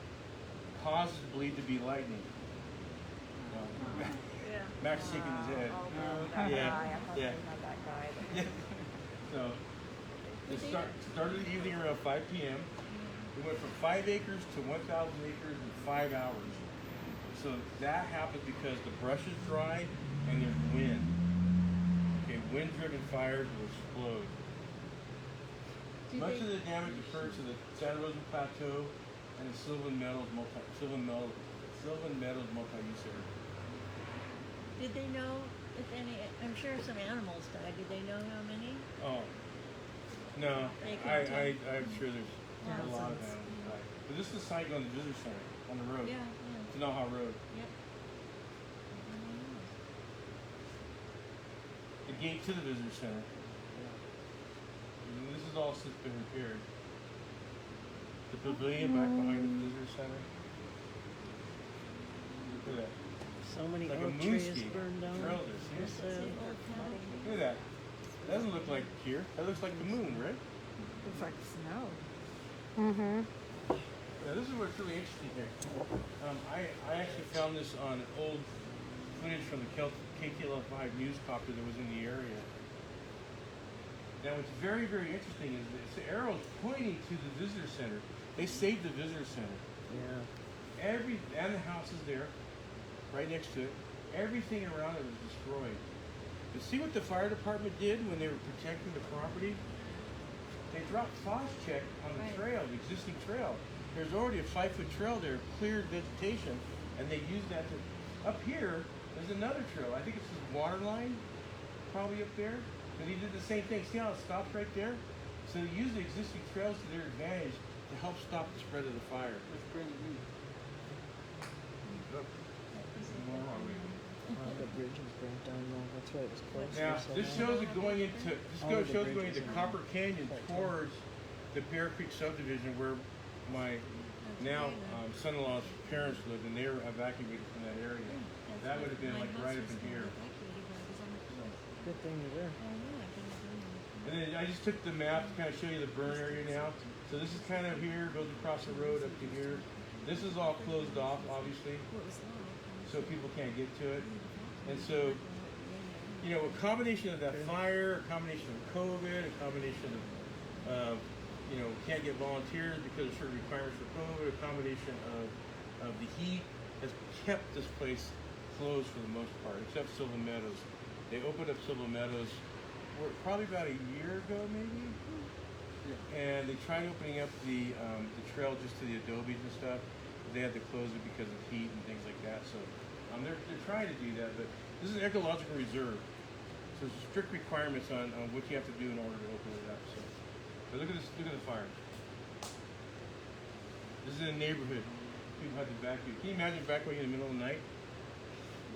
Speaker 2: Causes believed to be lightning. Max shaking his head.
Speaker 5: Oh, no, that
Speaker 2: Yeah,
Speaker 5: guy. I thought
Speaker 2: yeah.
Speaker 5: they had that guy.
Speaker 2: Yeah. So it started the evening around 5 p.m. We went from 5 acres to 1,000 acres in 5 hours. So that happens because the brush is dry and there's wind. Okay, wind-driven fires will explode. Much of the damage occurred to the Santa Rosa Plateau and the Sylvan Meadows multi-use area.
Speaker 3: Did they know if any? I'm sure some animals died. Did they know how many?
Speaker 2: Oh, no.
Speaker 3: They can tell.
Speaker 2: I'm sure there's a lot of animals died. But this is the site on the visitor center, on the road.
Speaker 3: Yeah.
Speaker 2: Tanaha Road.
Speaker 3: Yep.
Speaker 2: The gate to the visitor center. And this has all since been repaired. The pavilion back behind the visitor center. Look at that.
Speaker 4: So many
Speaker 2: Like a
Speaker 4: oak
Speaker 2: moon
Speaker 4: trees
Speaker 2: ski.
Speaker 4: burned down.
Speaker 2: Trail there,
Speaker 4: That's
Speaker 2: see?
Speaker 4: sad.
Speaker 2: Look at that. That doesn't look like here. That looks like the moon, right?
Speaker 6: Looks like snow.
Speaker 5: Mm-hmm.
Speaker 2: Now this is what's really interesting here. I actually found this on old footage from the KTLF5 newscopter that was in the area. Now what's very, very interesting is this arrow's pointing to the visitor center. They saved the visitor center.
Speaker 4: Yeah.
Speaker 2: And the house is there, right next to it. Everything around it was destroyed. But see what the fire department did when they were protecting the property? They dropped frost check on the trail, the existing trail. There's already a 5-foot trail there, cleared vegetation, and they used that to. Up here, there's another trail. I think it's this water line, probably up there. But he did the same thing. See how it stops right there? So they used the existing trails to their advantage to help stop the spread of the fire.
Speaker 4: The bridge was burnt down though. That's why it was closed.
Speaker 2: Now,
Speaker 4: for so
Speaker 2: this
Speaker 4: long.
Speaker 2: shows it going into
Speaker 4: All of the
Speaker 2: shows going
Speaker 4: bridges
Speaker 2: into
Speaker 4: are
Speaker 2: Copper Canyon
Speaker 4: quite
Speaker 2: towards the Bear Creek subdivision where my now son-in-law's parents lived, and they were evacuated from that area. That would have been like right up in here.
Speaker 4: Good thing you were.
Speaker 2: And then I just took the map to kind of show you the burn area now. So this is kind of here, goes across the road up to here. This is all closed off, obviously, so people can't get to it. And so, you know, a combination of that fire, a combination of COVID, a combination of, you know, can't get volunteers because of certain requirements for COVID, a combination of the heat has kept this place closed for the most part, except Sylvan Meadows. They opened up Sylvan Meadows probably about a year ago, maybe. and they tried opening up the trail just to the adobes and stuff. But they had to close it because of heat and things like that. So they're trying to do that, but this is an ecological reserve. So there's strict requirements on what you have to do in order to open it up. So, but look at this, look at the fire. This is in a neighborhood. People have to evacuate. Can you imagine evacuating in the middle of the night?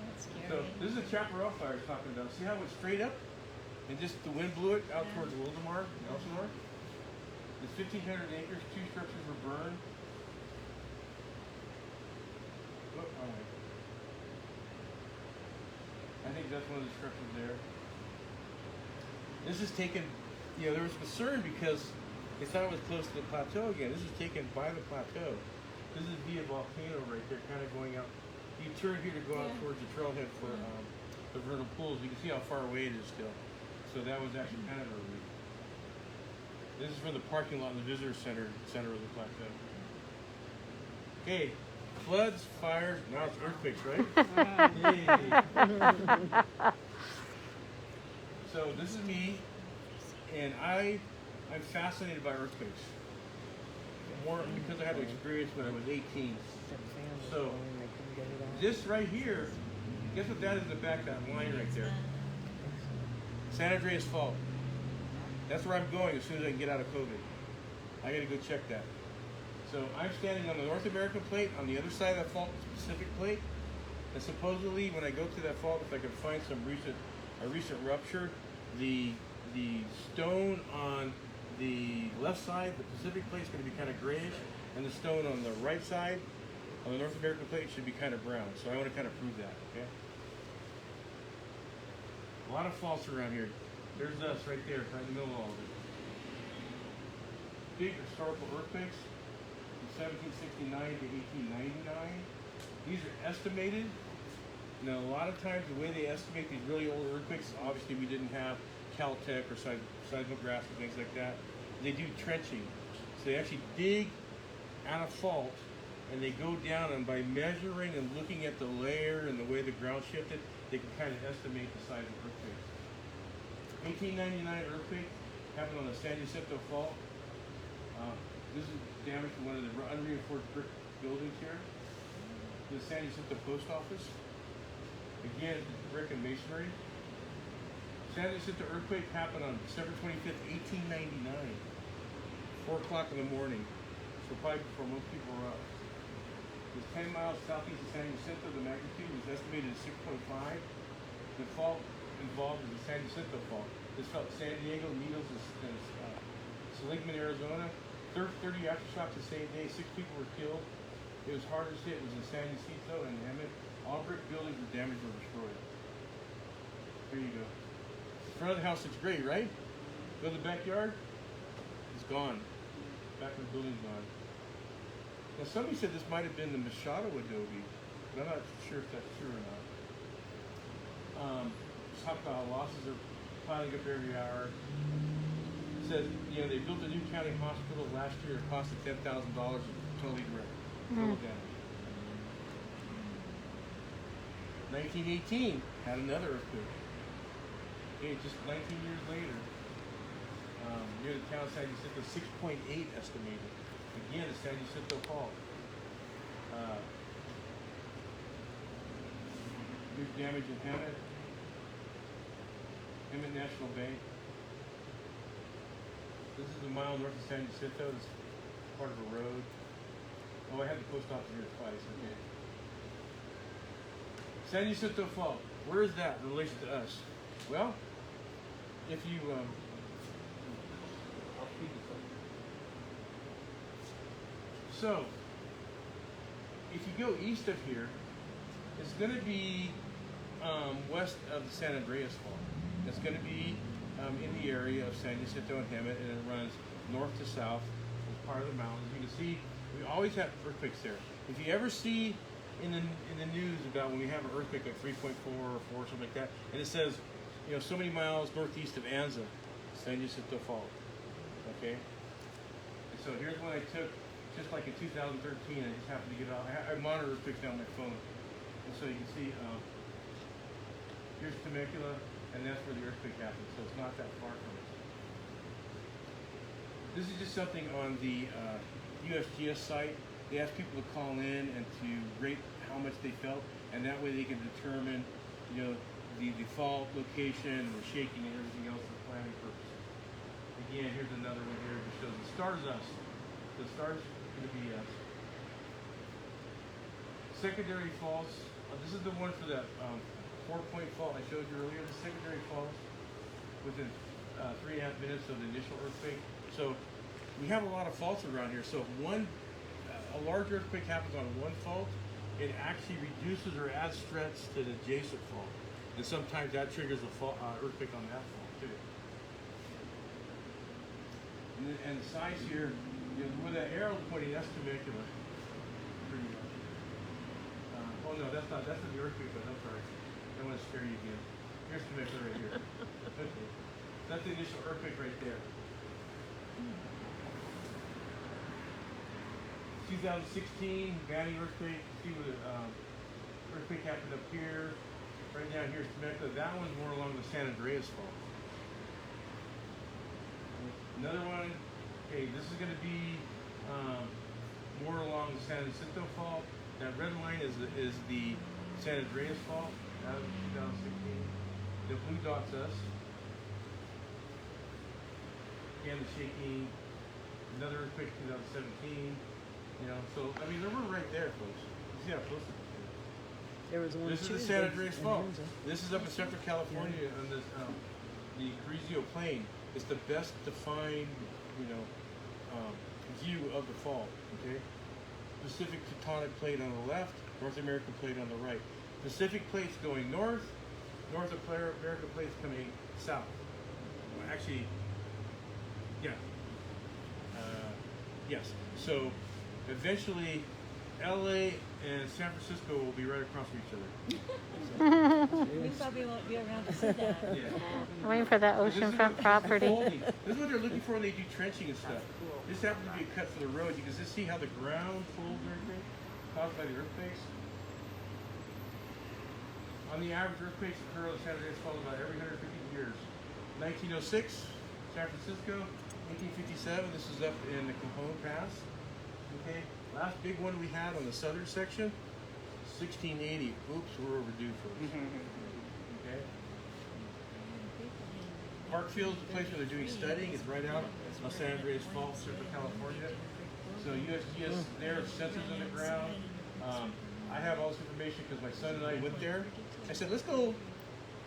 Speaker 3: That's scary.
Speaker 2: So this is a chaparral fire I was talking about. See how it went straight up? And just the wind blew it out towards Wildomar, Elsinore. It's 1,500 acres, 2 structures were burned. Oh, wrong way. I think that's one of the structures there. This is taken, there was concern because they thought it was close to the plateau again. This is taken by the plateau. This is via volcano right there, kind of going out. You turn here to go out towards the trailhead for the vernal pools. You can see how far away it is still. So that was actually kind of a route. This is from the parking lot in the visitor center of the plateau. Okay, floods, fires, now it's earthquakes, right? Hey. So this is me, and I'm fascinated by earthquakes. More because I had the experience when I was 18. So this right here, guess what that is in the back, that line right there? San Andreas Fault. That's where I'm going as soon as I can get out of COVID. I gotta go check that. So I'm standing on the North American plate, on the other side of that fault, the Pacific plate. And supposedly when I go to that fault, if I can find a recent rupture, the stone on the left side, the Pacific plate, is going to be kind of grayish, and the stone on the right side, on the North American plate, should be kind of brown. So I want to kind of prove that, okay? A lot of faults around here. There's us right there, right in the middle of all of it. Big historical earthquakes from 1769 to 1899. These are estimated. Now, a lot of times, the way they estimate these really old earthquakes, obviously we didn't have Caltech or seismographs and things like that. They do trenching. So they actually dig out a fault, and they go down, and by measuring and looking at the layer and the way the ground shifted, they can kind of estimate the size of earthquakes. 1899 earthquake happened on the San Jacinto Fault. This is damage to one of the unreinforced brick buildings here. The San Jacinto Post Office. Again, it's brick and masonry. San Jacinto earthquake happened on December 25th, 1899. 4 o'clock in the morning. So probably before most people were up. It was 10 miles southeast of San Jacinto. The magnitude was estimated at 6.5. The fault involved is the San Jacinto fault. This felt San Diego, Needles, and Seligman, Arizona. 30 aftershocks the same day. 6 people were killed. It was hardest hit was in San Jacinto and Hemet. All brick buildings were damaged or destroyed. There you go. The front of the house looks great, right? Go to the backyard. It's gone. Back of the building's gone. Now somebody said this might have been the Machado adobe, but I'm not sure if that's true or not. Talk about how losses are piling up every hour. It says, they built a new county hospital last year. It costed $10,000 totally direct. Total damage. 1918 had another earthquake. Okay, just 19 years later, near the town of San Jacinto, 6.8 estimated. Again, the San Jacinto Fault. There's damage in Hemet National Bank. This is a mile north of San Jacinto. This is part of a road. Oh, I had the post office here twice. Okay. San Jacinto Fault. Where is that in relation to us? Well, if you I'll speed this up. So, if you go east of here, it's going to be west of the San Andreas Fault. It's going to be in the area of San Jacinto and Hemet, and it runs north to south as part of the mountains. You can see we always have earthquakes there. If you ever see in the news about when we have an earthquake like 3.4 or 4, something like that, and it says, so many miles northeast of Anza, San Jacinto Fault. Okay? And so here's what I took, just like in 2013, I just happened to get out. I monitor earthquakes now on my phone. And so you can see, here's Temecula, and that's where the earthquake happened, so it's not that far from us. This is just something on the USGS site. They ask people to call in and to rate how much they felt, and that way they can determine, the fault location, the shaking, and everything else for planning purposes. Again, here's another one here that shows the star's us. The star's going to be us. Secondary faults. This is the one for that 4-point fault I showed you earlier. The secondary faults within 3.5 minutes of the initial earthquake. So we have a lot of faults around here. So if a large earthquake happens on one fault, it actually reduces or adds stress to the adjacent fault. And sometimes that triggers a earthquake on that fault too. And the size here, where that arrow is pointing, that's Temecula. Pretty much. Oh no, that's not. That's the earthquake, but I'm sorry. I don't want to scare you again. Here's Temecula right here. Okay. That's the initial earthquake right there. 2016 Valley earthquake. See where the earthquake happened up here. Right down here is Temecula. That one's more along the San Andreas fault. Another one. Okay, this is going to be more along the San Jacinto fault. That red line is the San Andreas fault. That was 2016. The blue dot's us. Again, the shaking. Another earthquake 2017. So I mean, they were right there, folks. You see how close it is.
Speaker 4: There was one.
Speaker 2: This is the San Andreas Fault. This is up in Central California on this the Garcia Plain. It's the best defined, view of the fault. Okay, Pacific Tectonic Plate on the left, North American Plate on the right. Pacific Plate's going north, North American Plate's coming south. Well, actually, yeah. Yes. So eventually, LA and San Francisco will be right across from each other.
Speaker 3: We probably won't be around to see that.
Speaker 2: Yeah.
Speaker 5: I'm waiting for that
Speaker 2: This is
Speaker 5: oceanfront
Speaker 2: what-
Speaker 5: property.
Speaker 2: This is what they're looking for when they do trenching and stuff. This happens to be a cut for the road. You can just see how the ground folds and everything caused by the earthquakes. On the average, earthquakes occur on the San Andreas Fault about every 150 years. 1906, San Francisco. 1857, this is up in the Cajon Pass. Okay, last big one we had on the southern section, 1680. Oops, we're overdue, folks. Okay. Parkfield's the place where they're doing studying. It's right out on San Andreas Fault, Central California. So USGS there, sensors on the ground. I have all this information because my son and I went there. I said, let's go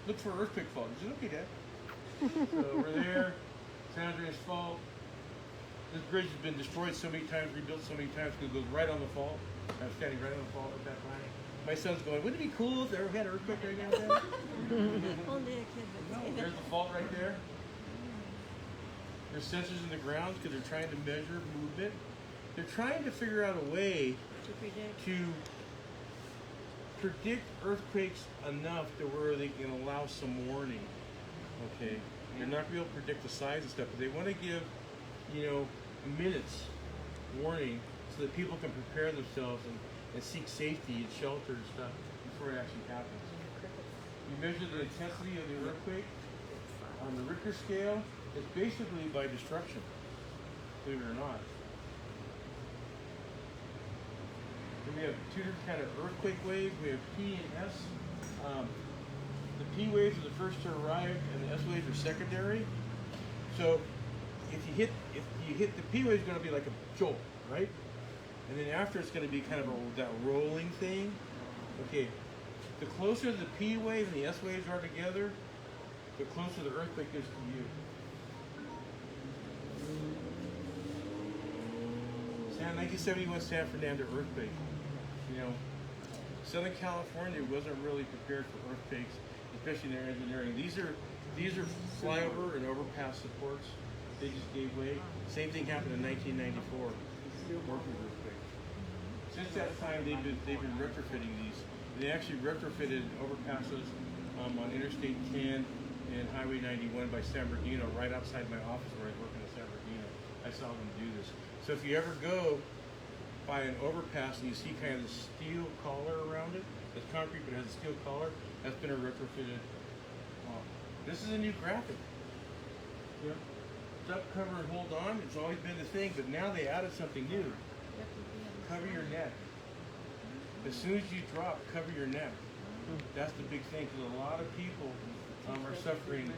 Speaker 2: look for an earthquake fault. He said, okay, Dad. So we're there. San Andreas Fault. This bridge has been destroyed so many times, rebuilt so many times because it goes right on the fault. I'm standing right on the fault at that time. My son's going, wouldn't it be cool if there had an earthquake right now?
Speaker 3: Only a kid would say that.
Speaker 2: There's the fault right there. There's sensors in the ground because they're trying to measure movement. They're trying to figure out a way
Speaker 3: To predict.
Speaker 2: to predict earthquakes enough to where they can allow some warning. Okay. They're not going to be able to predict the size and stuff, but they want to give, minutes warning so that people can prepare themselves and seek safety and shelter and stuff before it actually happens. You measure the intensity of the earthquake on the Richter scale. It's basically by destruction, believe it or not. Then we have two different kind of earthquake waves. We have P and S. The P waves are the first to arrive, and the S waves are secondary. So if you hit the P wave, is going to be like a jolt, right? And then after, it's going to be kind of that rolling thing. Okay, the closer the P wave and the S waves are together, the closer the earthquake is to you. 1971 San Fernando earthquake. Southern California wasn't really prepared for earthquakes, especially in their engineering. These are flyover and overpass supports. They just gave way. Same thing happened in 1994, Morpheus earthquake. Since that time, they've been retrofitting these. They actually retrofitted overpasses on Interstate 10 and Highway 91 by San Bernardino, right outside my office where I was working in San Bernardino. I saw them do this. So if you ever go by an overpass and you see kind of the steel collar around it, it's concrete but it has a steel collar, that's been a retrofitted. This is a new graphic. Yeah. duck cover and hold on. It's always been the thing, but now they added something new. Cover your neck. As soon as you drop, cover your neck. That's the big thing, because a lot of people are suffering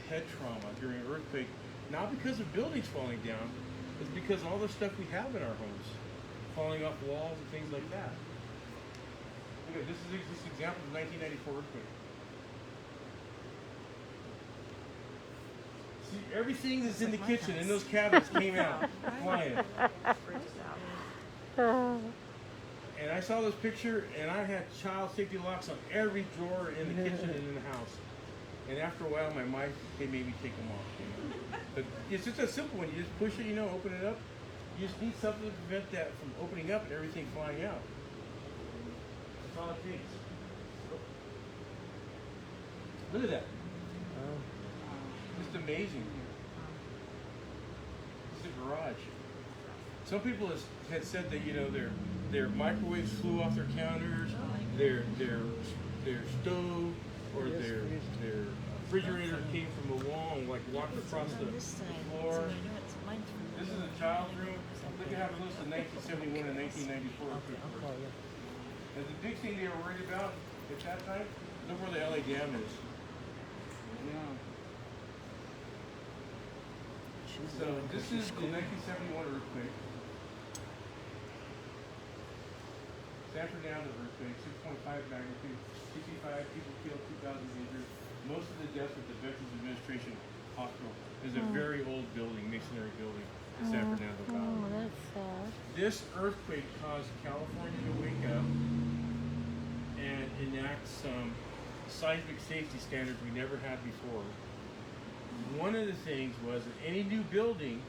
Speaker 2: head trauma during an earthquake, not because of buildings falling down, it's because all the stuff we have in our homes, falling off walls and things like that. Look at this is just an example of the 1994 earthquake. See, everything that's in the kitchen, in those cabinets, came out flying. And I saw this picture, and I had child safety locks on every drawer in the kitchen and in the house. And after a while, my wife, they made me take them off. You know? But it's just a simple one. You just push it, you know, open it up. You just need something to prevent that from opening up and everything flying out. That's all it takes. Look at that. Just amazing. It's a garage. Some people had said that, you know, their microwaves flew off their counters, their stove, or their refrigerator came from a wall and like walked across the floor. This is a child's room. Look at how close to 1971 and 1994 were. And the big thing they were worried about at that time, look where the LA Dam is. So this is the 1971 earthquake. San Fernando earthquake, 6.5 magnitude, 65 people killed, 2,000 injured. Most of the deaths at the Veterans Administration Hospital. There's a very old building, masonry building in San Fernando Valley.
Speaker 5: Oh, that's sad.
Speaker 2: This earthquake caused California to wake up and enact some seismic safety standards we never had before. One of the things was that any new building,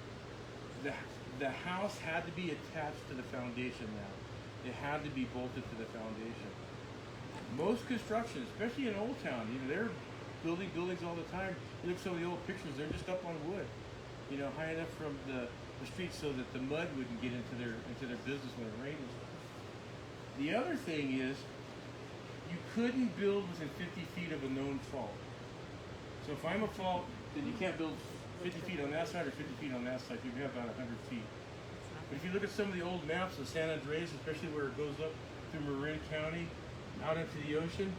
Speaker 2: the house had to be attached to the foundation now. It had to be bolted to the foundation. Most construction, especially in Old Town, you know, they're building buildings all the time. You look at some of the old pictures, they're just up on wood, you know, high enough from the street so that the mud wouldn't get into their business when it rained and stuff. The other thing is, you couldn't build within 50 feet of a known fault. So if I'm a fault, then you can't build 50 feet on that side or 50 feet on that side. You have about 100 feet. But if you look at some of the old maps of San Andreas, especially where it goes up through Marin County, out into the ocean,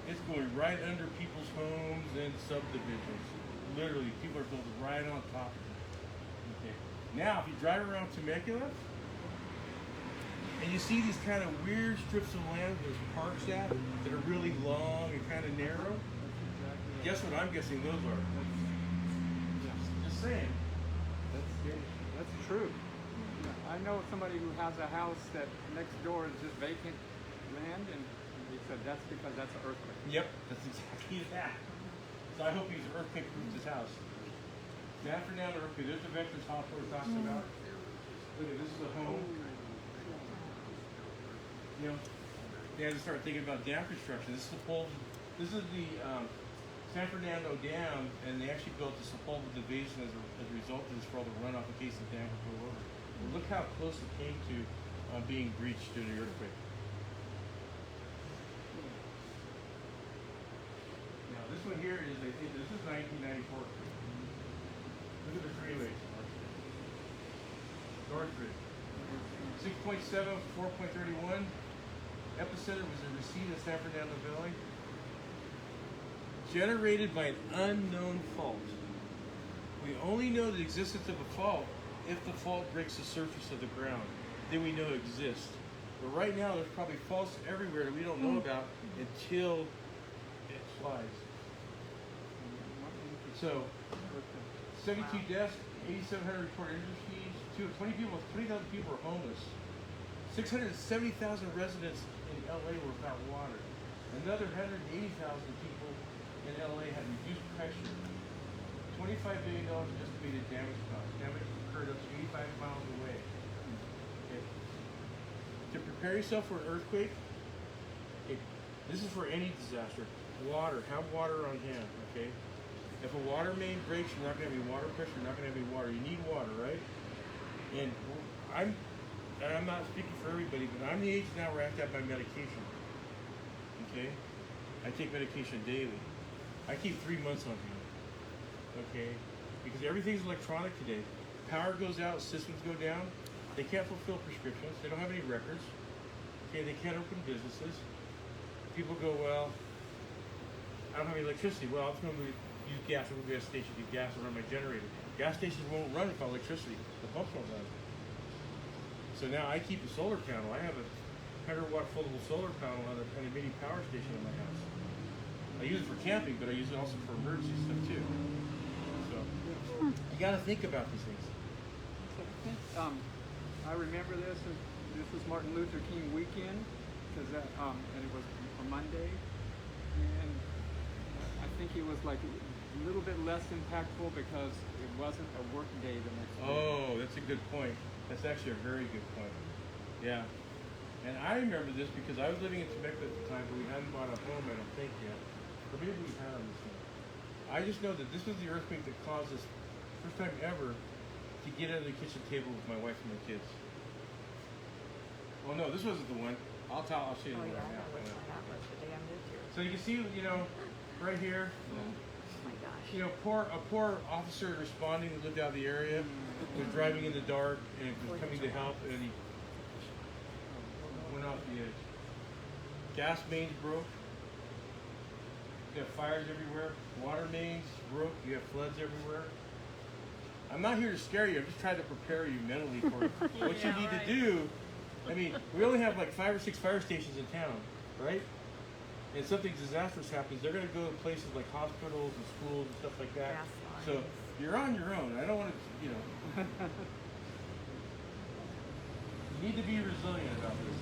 Speaker 2: it's going right under people's homes and subdivisions. Literally, people are building right on top of it. Okay. Now, if you drive around Temecula, and you see these kind of weird strips of land there's parks at that are really long and kind of narrow, guess what I'm guessing those are? Just saying.
Speaker 7: That's true. I know somebody who has a house that next door is just vacant land, and he said that's because that's an earthquake.
Speaker 2: Yep, that's exactly that. So I hope he's earthquake-proofed his house. San Fernando earthquake. There's the Veterans Hospital we're talking about. Look at this is a home. You know, they had to start thinking about dam construction. This is the pole. This is the San Fernando Dam, and they actually built the Sepulveda Basin as a result of this for all the runoff in case the dam would go over. Well, look how close it came to being breached due to the earthquake. Now this one here is, I think, this is 1994. Look at the freeways. Northridge. 6.7, 4.31. Epicenter was in Reseda, San Fernando Valley. Generated by an unknown fault. We only know the existence of a fault if the fault breaks the surface of the ground. Then we know it exists. But right now, there's probably faults everywhere that we don't know about until it flies. So, 72 deaths, 8,700 reported injuries, 20,000 people are homeless. 670,000 residents in LA were without water. Another 180,000 people in LA had reduced pressure. $25 billion estimated damage cost. Damage occurred up to 85 miles away. Okay. To prepare yourself for an earthquake, this is for any disaster. Water, have water on hand, okay? If a water main breaks, you're not going to have any water pressure, you're not going to have any water. You need water, right? And I'm not speaking for everybody, but I'm the age now where I have to have my medication. Okay? I take medication daily. I keep 3 months on hand. Okay? because everything's electronic today. Power goes out, systems go down. They can't fulfill prescriptions. They don't have any records. Okay, they can't open businesses. People go, well, I don't have any electricity. Well, I'm going to use gas. I'm going to go to a gas station, use gas to run my generator. Gas stations won't run without electricity. The pumps won't run. So now I keep a solar panel. I have a 100-watt foldable solar panel on a mini power station in my house. I use it for camping, but I use it also for emergency stuff too. So you got to think about these things.
Speaker 7: I remember this. This was Martin Luther King weekend, because and it was a Monday, and I think it was like a little bit less impactful because it wasn't a work day the next day.
Speaker 2: Oh, that's a good point. That's actually a very good point. Yeah. And I remember this because I was living in Temecula at the time, but we hadn't bought a home, I don't think yet. Or maybe we had on this one. I just know that this was the earthquake that caused us, first time ever, to get under the kitchen table with my wife and my kids. Oh no, this wasn't the one. I'll show you
Speaker 5: Oh,
Speaker 2: the
Speaker 5: yeah,
Speaker 2: one
Speaker 5: that was
Speaker 2: now.
Speaker 5: my outlet the day I moved here.
Speaker 2: So you can see, right here,
Speaker 3: Oh my gosh.
Speaker 2: a poor officer responding who lived out of the area was driving in the dark and was coming to help, and he went off the edge. Gas mains broke. You have fires everywhere. Water mains broke. You have floods everywhere. I'm not here to scare you. I'm just trying to prepare you mentally for what you need to do. I mean, we only have like 5 or 6 fire stations in town, right? And something disastrous happens, they're going to go to places like hospitals and schools and stuff like that.
Speaker 5: Gas lines.
Speaker 2: So you're on your own. I don't want to, you need to be resilient about this.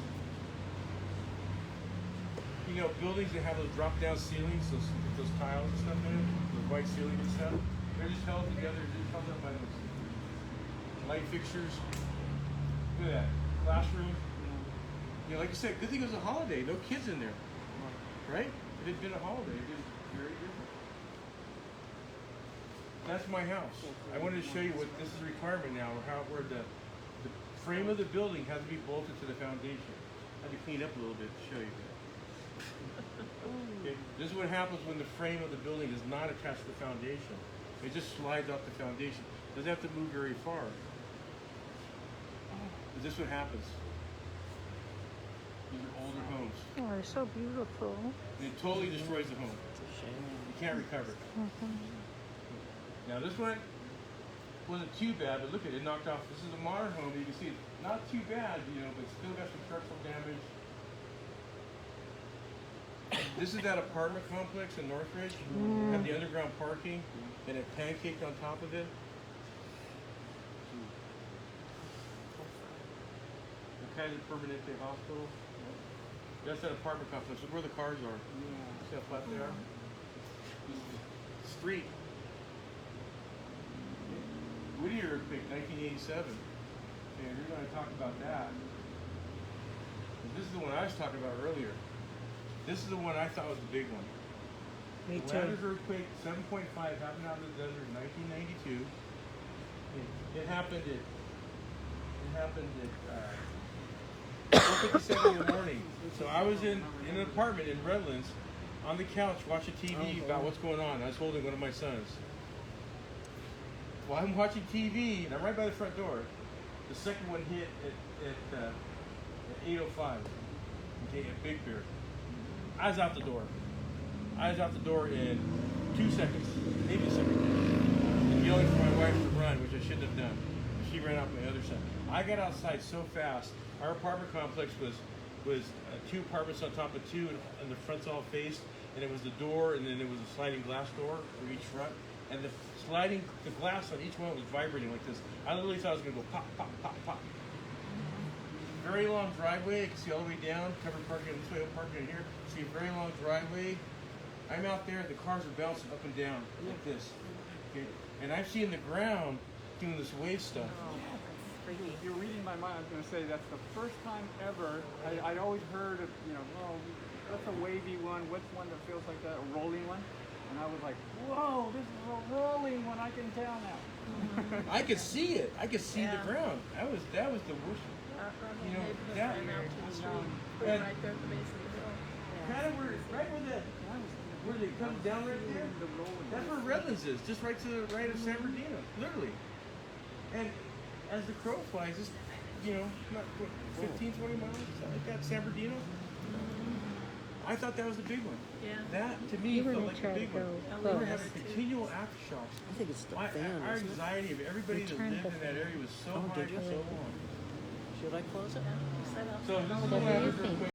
Speaker 2: Buildings that have those drop-down ceilings, those tiles and stuff in it, the white ceiling and stuff, they're just held together, just held up by those light fixtures. Look at that. Classroom. Like I said, good thing it was a holiday. No kids in there. Right? If it had been a holiday, it'd been very different. That's my house. I wanted to show you what this is a requirement now, where the frame of the building has to be bolted to the foundation. I had to clean up a little bit to show you that. Okay. This is what happens when the frame of the building is not attached to the foundation. It just slides off the foundation. Doesn't have to move very far. But this is what happens. These are older homes.
Speaker 5: Oh, they're so beautiful.
Speaker 2: And it totally destroys the home. You can't recover it. Now this one wasn't too bad, but look at it, knocked off. This is a modern home. You can see it's not too bad, but still got some structural damage. This is that apartment complex in Northridge. Have the underground parking, and it pancaked on top of it. The Kaiser Permanente Hospital. That's that apartment complex. Look where the cars are. See how flat they are? This is the street. Whittier earthquake, 1987. And we're going to talk about that. And this is the one I was talking about earlier. This is the one I thought was the big one.
Speaker 5: Me
Speaker 2: The
Speaker 5: too.
Speaker 2: Landers earthquake, 7.5, happened out in the desert in 1992. It happened at 4:57 in the morning. So I was in an apartment in Redlands on the couch watching TV about what's going on. I was holding one of my sons. While I'm watching TV, and I'm right by the front door, the second one hit at 8:05. Okay, at Big Bear. I was out the door in 2 seconds, maybe a second. And yelling for my wife to run, which I shouldn't have done. She ran out my other son. I got outside so fast. Our apartment complex was 2 apartments on top of 2, and the fronts all faced, and it was the door, and then it was a sliding glass door for each front, and the glass on each one was vibrating like this. I literally thought it was gonna go pop, pop, pop, pop. Very long driveway. You can see all the way down. Covered parking this way, parking in here. See a very long driveway. I'm out there. The cars are bouncing up and down like this. Okay, and I've seen the ground doing this wave stuff.
Speaker 7: If you're reading my mind, I was going to say that's the first time ever. I'd always heard of, what's a wavy one? What's one that feels like that? A rolling one? And I was like, whoa, this is a rolling one. I can tell now.
Speaker 2: I could see it. I could see the ground. That was the worst. That,
Speaker 3: Right there at the base of the hill.
Speaker 2: kind of where they come down right there. That's where Redlands is, just right to the right of San Bernardino, literally. And as the crow flies, it's, not what, 15, 20 miles, something like that, San Bernardino. I thought that was the big one.
Speaker 3: Yeah.
Speaker 2: That to me
Speaker 5: You were
Speaker 2: felt
Speaker 5: gonna
Speaker 2: like
Speaker 5: try
Speaker 2: the
Speaker 5: to
Speaker 2: big
Speaker 5: go
Speaker 2: one.
Speaker 3: close.
Speaker 2: We were having continual aftershocks.
Speaker 4: I think it's the
Speaker 2: Our
Speaker 4: fan, isn't it?
Speaker 2: anxiety of everybody
Speaker 4: You
Speaker 2: that
Speaker 4: turned
Speaker 2: lived in
Speaker 4: the-
Speaker 2: that area was so
Speaker 4: Oh,
Speaker 2: high
Speaker 4: did
Speaker 2: for
Speaker 4: you?
Speaker 2: so long.
Speaker 4: Should I close it?
Speaker 3: Set up.
Speaker 2: So this is
Speaker 5: What
Speaker 2: what
Speaker 5: do you
Speaker 2: happens real
Speaker 5: think?
Speaker 2: quick.